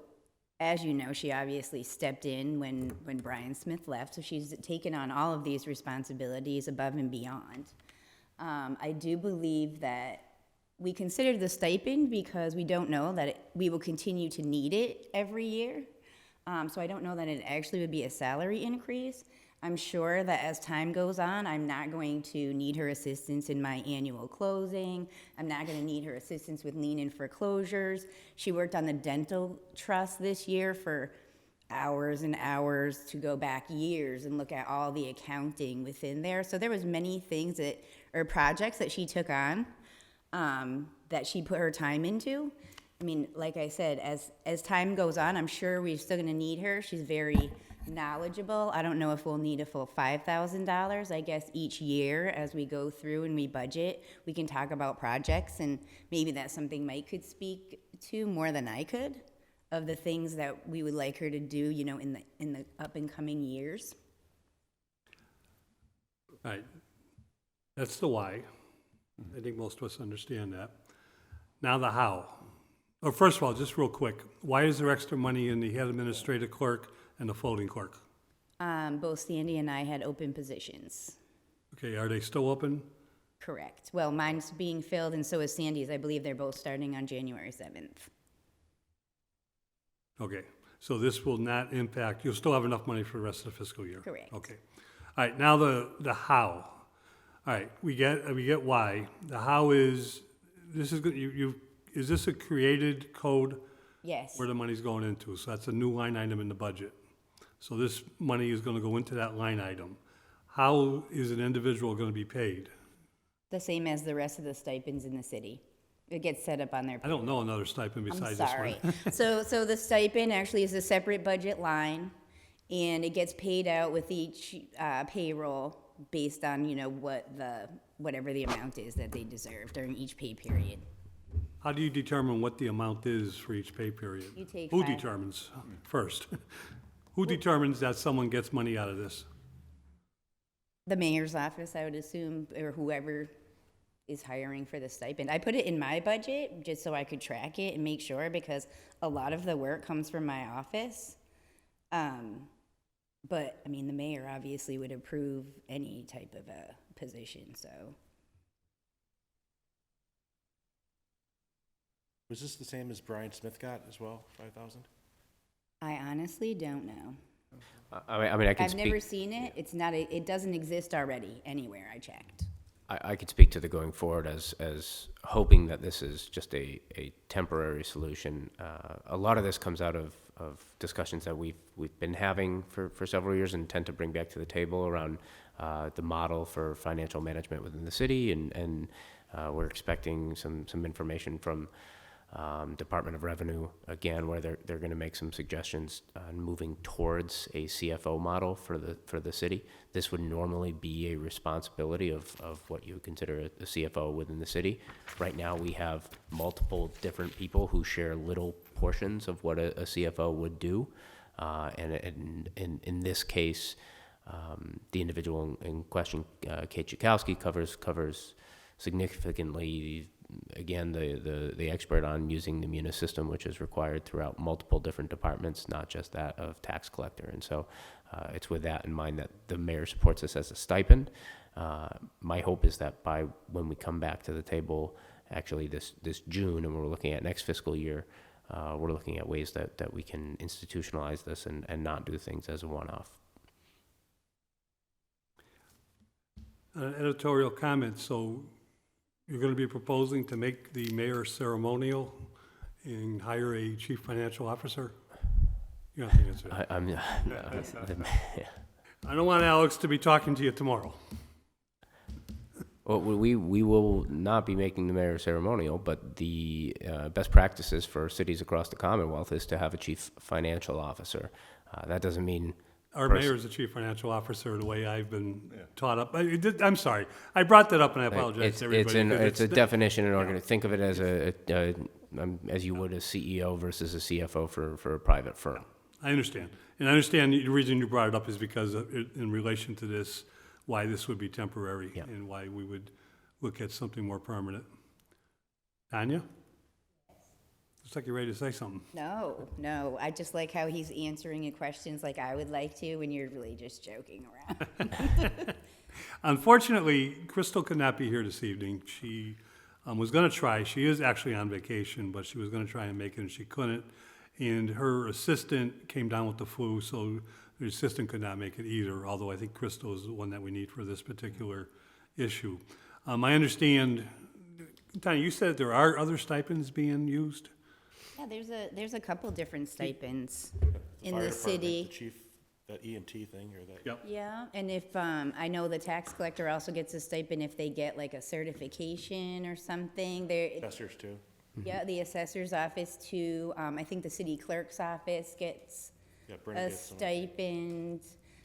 as you know, she obviously stepped in when Brian Smith left, so she's taken on all of these responsibilities above and beyond. I do believe that we consider the stipend because we don't know that we will continue to need it every year. So I don't know that it actually would be a salary increase. I'm sure that as time goes on, I'm not going to need her assistance in my annual closing. I'm not going to need her assistance with lien and foreclosures. She worked on the dental trust this year for hours and hours to go back years and look at all the accounting within there. So there was many things or projects that she took on that she put her time into. I mean, like I said, as time goes on, I'm sure we're still going to need her. She's very knowledgeable. I don't know if we'll need a full $5,000. I guess each year as we go through and we budget, we can talk about projects, and maybe that's something Mike could speak to more than I could, of the things that we would like her to do, you know, in the up and coming years. All right, that's the why. I think most of us understand that. Now the how. Oh, first of all, just real quick, why is there extra money in the head administrative clerk and the floating clerk? Both Sandy and I had open positions. Okay, are they still open? Correct. Well, mine's being filled, and so is Sandy's. I believe they're both starting on January 7th. Okay, so this will not impact, you'll still have enough money for the rest of the fiscal year? Correct. Okay. All right, now the how. All right, we get why. The how is this is, is this a created code Yes, where the money's going into? So that's a new line item in the budget. So this money is gonna go into that line item. How is an individual gonna be paid? the same as the rest of the stipends in the city. It gets set up on their. I don't know another stipend I'm besides this sorry. one. So the stipend actually is a separate budget line, and it gets paid out with each payroll based on, whatever the amount is that they deserve during each pay period. How do you determine what the amount is for each pay period? You take Who five- determines first? Who determines that someone gets money out of this? The mayor's office, I would assume, or whoever is hiring for the stipend. I put it in my budget just so I could track it and make sure, because a lot of the work comes from my office. But, I mean, the mayor obviously would approve any type of a position, so. Was this the same as Brian Smith got as well, 5,000? I honestly don't know. I mean, I can I've never speak, seen it. It's not, it doesn't exist already anywhere I checked. I could speak to the going forward as hoping that this is just a temporary solution. A lot of this comes out of discussions that we've been having for several years and tend to bring back to the table around the model for financial management within the city, and we're expecting some information from Department of Revenue, again, where they're going to make some suggestions on moving towards a CFO model for the city. This would normally be a responsibility of what you would consider a CFO within the city. Right now, we have multiple different people who share little portions of what a CFO would do. And in this case, the individual in question, Kate Chakowski, covers significantly, again, the expert on using the Munis system, which is required throughout multiple different departments, not just that of tax collector. And so it's with that in mind that the mayor supports this as a stipend. My hope is that by when we come back to the table, actually this June, and we're looking at next fiscal year, we're looking at ways that we can institutionalize this and not do things as a one-off. An editorial comment, so you're going to be proposing to make the mayor ceremonial and hire a chief financial officer? You don't have to answer that. I'm I don't want Alex to be talking to you tomorrow. Well, we will not be making the mayor ceremonial, but the best practices for cities across the Commonwealth is to have a chief financial officer. That doesn't mean Our mayor is the chief financial officer, the way I've been taught up. I'm sorry. I brought that up, and I apologize to everybody. It's a definition and think of it as as you would a CEO versus a CFO for a private firm. I understand. And I understand the reason you brought it up is because in relation to this, why this would be temporary Yeah. and why we would look at something more permanent. Tanya? Looks like you're ready to say something. No, I just like how he's answering your questions like I would like to, when you're really just joking around. Unfortunately, Crystal could not be here this evening. She was going to try. She is actually on vacation, but she was going to try and make it, and she couldn't. And her assistant came down with the flu, so the assistant could not make it either, although I think Crystal is the one that we need for this particular issue. I understand, Tanya, you said there are other stipends being used? Yeah, there's a couple different stipends in Fire the department, city. The chief, that EMT thing, or that? Yep. Yeah, and if, I know the tax collector also gets a stipend if they get like a certification or something. Assessors too. Yeah, the assessor's office too. I think the city clerk's office gets Yeah, Brenda a gets some. stipend.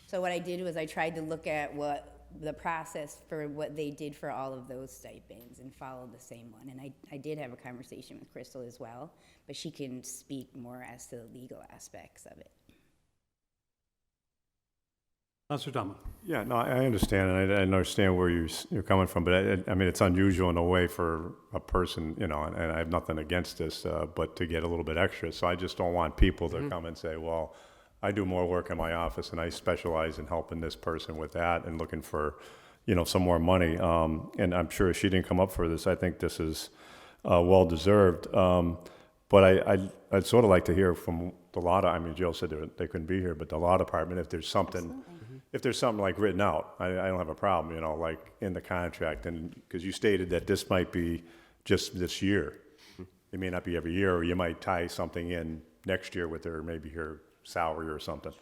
So what I did was I tried to look at what the process for what they did for all of those stipends and followed the same one. And I did have a conversation with Crystal as well, but she can speak more as to the legal aspects of it. Councilor Thomas? Yeah, no, I understand, and I understand where you're coming from, but I mean, it's unusual in a way for a person, and I have nothing against this, but to get a little bit extra. So I just don't want people to come and say, well, I do more work in my office and I specialize in helping this person with that and looking for, some more money. And I'm sure she didn't come up for this. I think this is well-deserved. But I'd sort of like to hear from the law, Jill said they couldn't be here, but the law department, if there's something like written out, I don't have a problem, like in the contract. And because you stated that this might be just this year. It may not be every year, or you might tie something in next year with her, maybe her salary or something.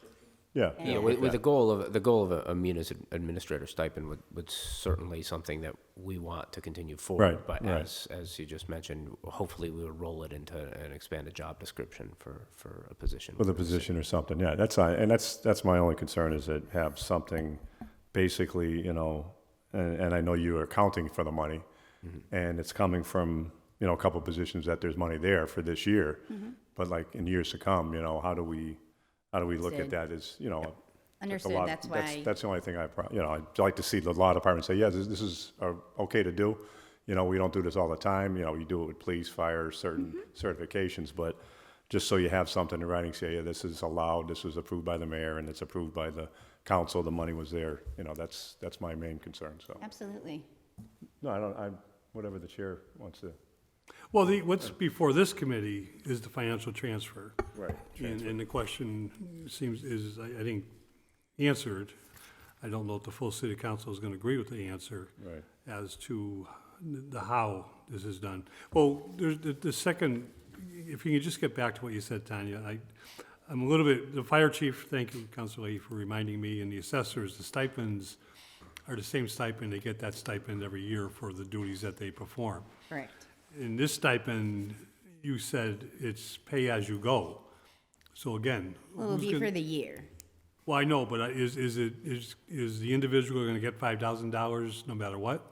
Yeah. You know, with the goal of a munis administrator stipend would certainly something that we want to continue forward. Right, But right. as you just mentioned, hopefully we would roll it into an expanded job description for a position. With a position or something, yeah, that's my only concern, is that have something, basically, you know, and I know you are accounting for the money, and it's coming from, you know, a couple of positions that there's money there for this year, but like in years to come, you know, how do we look at Understood. that as, you know, Understood, a lot- that's why, That's the only thing you know, I'd like to see the law department say, yeah, this is okay to do. You know, we don't do this all the time, you know, we do it with police, fire, certain certifications, but just so you have something in writing, say, yeah, this is allowed, this was approved by the mayor, and it's approved by the council, the money was there, you know, that's my main concern, so. absolutely. No, whatever the chair wants to. Well, what's before this committee is the financial transfer. Right. And the question is, I think, answered. I don't know if the full city council is going to agree with the answer. Right. As to the how this is done. Well, there's the second, if you can just get back to what you said, Tanya, I'm a little bit, the fire chief, thank you, Councilor Lee, for reminding me, and the assessors, the stipends are the same stipend. They get that stipend every year for the duties that they perform. Correct. In this stipend, you said it's pay as you go. So again, Well, it'll who's be gonna- for the year. Well, I know, but is the individual gonna get $5,000 no matter what?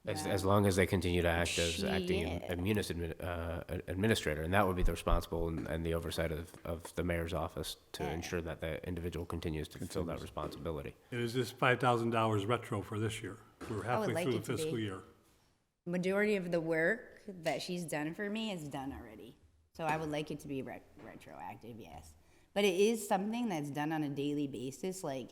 As long as they continue to act as acting Yeah. munis administrator, and that would be the responsible and the oversight of the mayor's office to ensure that the individual continues to fulfill that responsibility. And is this $5,000 retro for this year? We're I would halfway like through it the to fiscal be. year. Majority of the work that she's done for me is done already. So I would like it to be retroactive, yes. But it is something that's done on a daily basis, like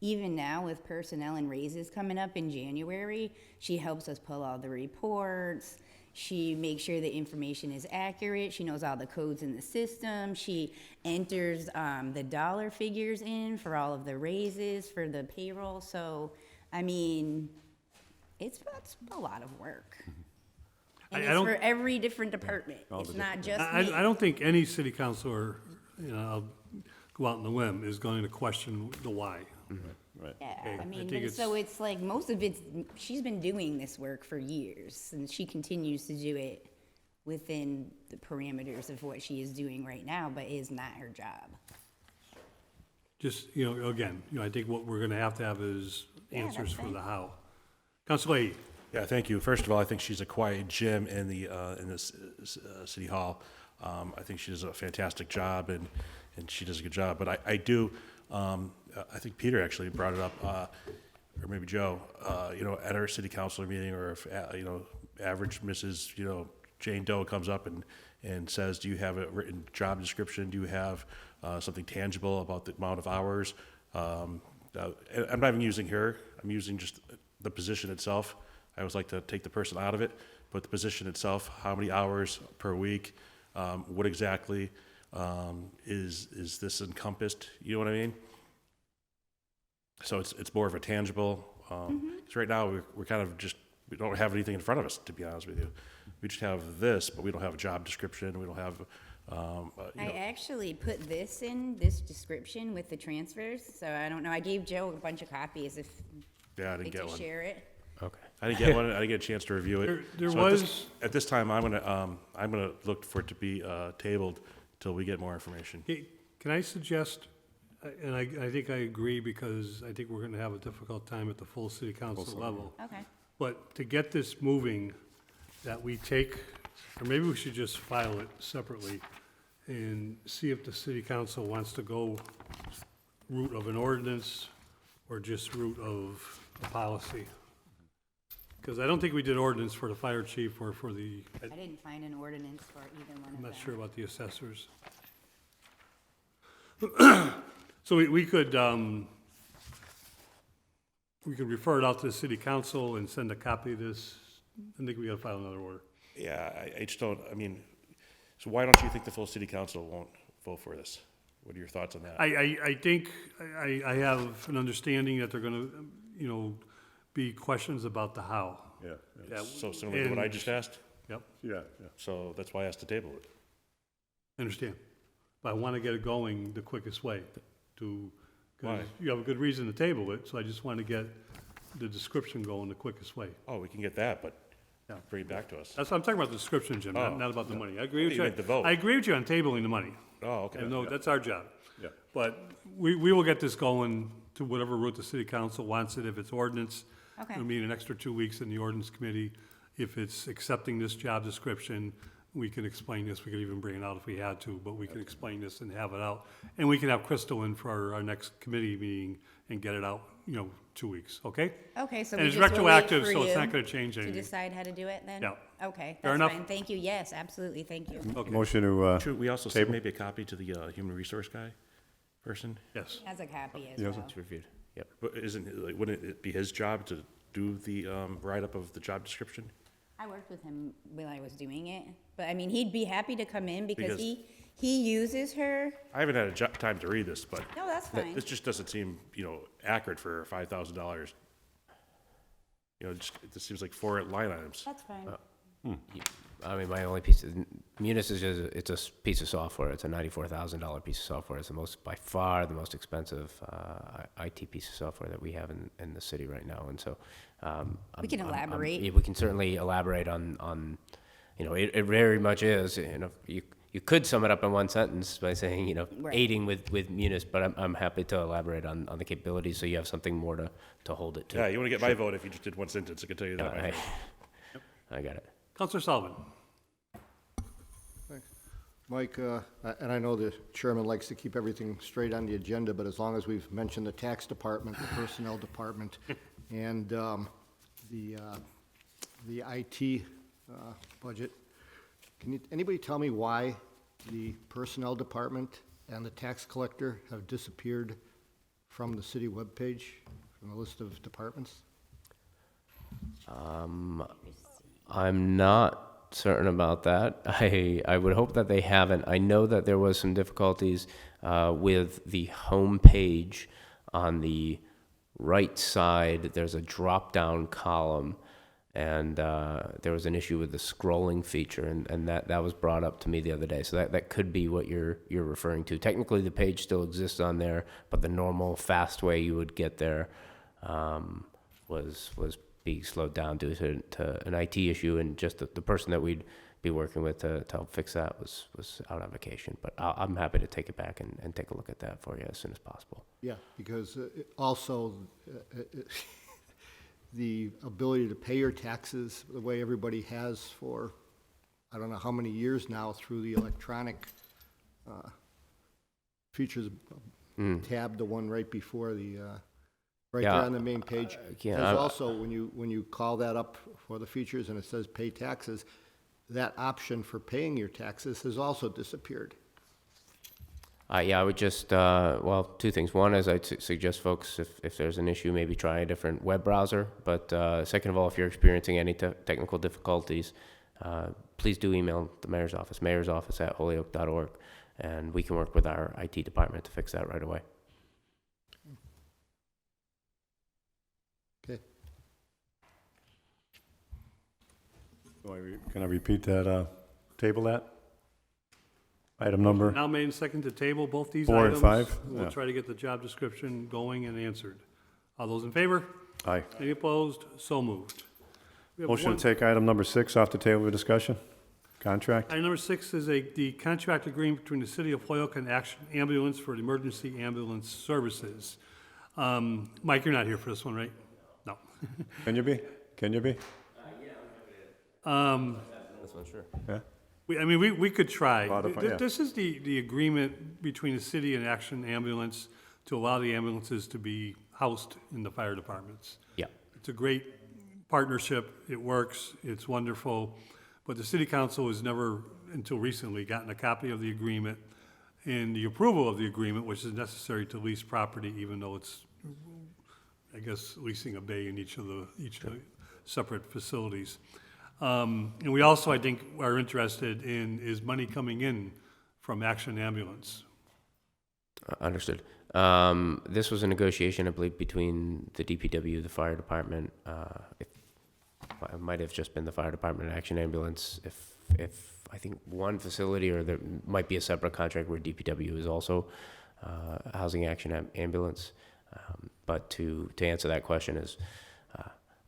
even now with personnel and raises coming up in January, she helps us pull all the reports. She makes sure the information is accurate. She knows all the codes in the system. She enters the dollar figures in for all of the raises, for the payroll. So, I mean, it's a lot of work. And I it's don't- for every different department. It's not just me. I don't think any city councilor, you know, I'll go out on the whim, is going to question the why. Right. Yeah, Okay, I I mean, think but so it's like most of it's, she's been doing this work for years, and she continues to do it within the parameters of what she is doing right now, but is not her job. Just, you know, again, you know, I think what we're gonna have is Yeah, answers that's for fine. the how. Councilor Lee, Yeah, thank you. First of all, I think she's a quiet gem in this city hall. I think she does a fantastic job, and she does a good job. But I do, I think Peter actually brought it up, or maybe Joe, you know, at our city councilor meeting, or if, you know, average Mrs., you know, Jane Doe comes up and says, do you have a written job description? Do you have something tangible about the amount of hours? And I'm not even using her. I'm using just the position itself. I always like to take the person out of it, but the position itself, how many hours per week, what exactly is this encompassed? You know what I mean? So it's more of a tangible, because right now we're kind of just, we don't have anything in front of us, to be honest with you. We just have this, but we don't have a job description, we don't have, you I know, actually put this description with the transfers, so I don't know, I gave Joe a bunch of copies if yeah, I you'd didn't like get to one. share it. Okay. I didn't get one, I didn't get a chance to review it. There So was- at this time, I'm gonna look for it to be tabled till we get more information. hey, can I suggest, and I think I agree, because I think we're gonna have a difficult time at the full city council level. Okay. But to get this moving, that we take, or maybe we should just file it separately and see if the city council wants to go route of an ordinance or just route of a policy. Because I don't think we did ordinance for the fire chief or for the, I didn't find an ordinance for either one of I'm them. not sure about the assessors. So we could refer it out to the city council and send a copy of this. I think we gotta file another order. Yeah, I just don't, I mean, so why don't you think the full city council won't vote for this? What are your thoughts on that? I think, I have an understanding that they're gonna, you know, be questions about the how. Yeah, yeah, That- So similar to what I and- just asked, Yep, yeah. so that's why I asked to table it. I understand. But I want to get it going the quickest way to, because Why? you have a good reason to table it, so I just want to get the description going the quickest way. Oh, we can get that, but Yeah. bring it back to us. That's, I'm talking about the description, Jim, Oh, not about the money. I agree with You you. meant the vote. I agree with you on tabling the money. Oh, okay. And no, that's our job. Yeah. But we will get this going to whatever route the city council wants it. If it's ordinance, Okay. we'll meet an extra 2 weeks in the ordinance committee. If it's accepting this job description, we can explain this. We could even bring it out if we had to, but we can explain this and have it out. And we can have Crystal in for our next committee meeting and get it out, 2 weeks, okay? Okay, so And we it's just will wait retroactive, for so it's you not gonna change to anything. decide how to do it then? Yeah. Okay, Fair that's enough? fine. Thank you. Yes, absolutely. Thank you. Okay, Motion to, Should we also send Table? maybe a copy to the human resource guy person? yes. Has a copy as Yes. well. It's reviewed. Yep. But wouldn't it be his job to do the write-up of the job description? I worked with him while I was doing it, but I mean, he'd be happy to come in because Because- he uses her. I haven't had time to read this, but No, that's fine. this just doesn't seem, accurate for $5,000. This seems like 4 line items. That's fine. I mean, my only piece of, Munis is just, it's a piece of software. It's a $94,000 piece of software. It's by far the most expensive IT piece of software that we have in the city right now. And so, We can elaborate. yeah, we can certainly elaborate on, it very much is, you could sum it up in one sentence by saying, Right. aiding with Munis, but I'm happy to elaborate on the capabilities so you have something more to hold it to. Yeah, you want to get my vote if you just did one sentence, I can tell you No, that. right now. I got it. Counselor Sullivan? Mike, and I know the chairman likes to keep everything straight on the agenda, but as long as we've mentioned the tax department, the personnel department, and the IT budget, can anybody tell me why the personnel department and the tax collector have disappeared from the city webpage, from the list of departments? I'm not certain about that. I would hope that they haven't. I know that there was some difficulties with the home page on the right side. There's a drop-down column, and there was an issue with the scrolling feature, and that was brought up to me the other day. So that could be what you're referring to. Technically, the page still exists on there, but the normal, fast way you would get there was being slowed down due to an IT issue, and just the person that we'd be working with to help fix that was out on vacation. But I'm happy to take it back and take a look at that for you as soon as possible. Yeah, because also the ability to pay your taxes the way everybody has for, I don't know how many years now, through the electronic features tab, the one right before the, right there Yeah, on the main page. yeah, There's I- also, when you call that up for the features and it says pay taxes, that option for paying your taxes has also disappeared. Yeah, I would just, two things. One is I'd suggest folks, if there's an issue, maybe try a different web browser. But second of all, if you're experiencing any technical difficulties, please do email the mayor's office at holyoke.org, and we can work with our IT department to fix that right away. Okay. can I repeat that, table that? Item number, Now made and second to table both these 4 and items. 5? We'll Yeah. try to get the job description going and answered. All those in favor? aye. Any opposed? So moved. We have Motion one- to take item number 6 off the table for discussion? Contract? Item number 6 is the contract agreement between the City of Holyoke and Action Ambulance for emergency ambulance services. Mike, you're not here for this one, right? No. Can you be? Can you be? This one, sure. Yeah? We could try. About a point, yeah. This is the agreement between the city and Action Ambulance to allow the ambulances to be housed in the fire departments. Yeah. It's a great partnership. It works. It's wonderful. But the city council has never, until recently, gotten a copy of the agreement and the approval of the agreement, which is necessary to lease property, even though it's, I guess, leasing a bay in each of the separate facilities. And we also, I think, are interested in, is money coming in from Action Ambulance? Understood. This was a negotiation, I believe, between the DPW, the fire department, it might have just been the fire department and Action Ambulance. If I think one facility, or there might be a separate contract where DPW is also housing Action Ambulance. But to answer that question is,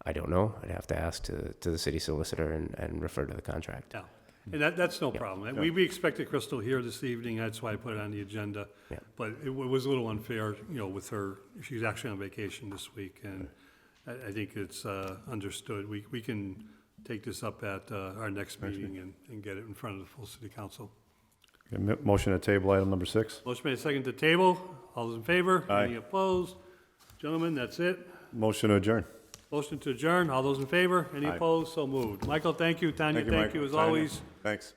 I don't know. I'd have to ask to the city solicitor and refer to the contract. Yeah, and that's no problem. We expected Crystal here this evening, that's why I put it on the agenda. Yeah. But it was a little unfair, with her, she's actually on vacation this week, and I think it's understood. We can take this up at our next meeting and get it in front of the full city council. Okay, motion to table item number 6. Motion made second to table. All those in favor? Aye. Any opposed? Gentlemen, that's it. Motion to adjourn. Motion to adjourn. All those in favor? Any Aye. opposed? So moved. Michael, thank you. Tanya, thank Mike. you as Tanya. always. Thanks.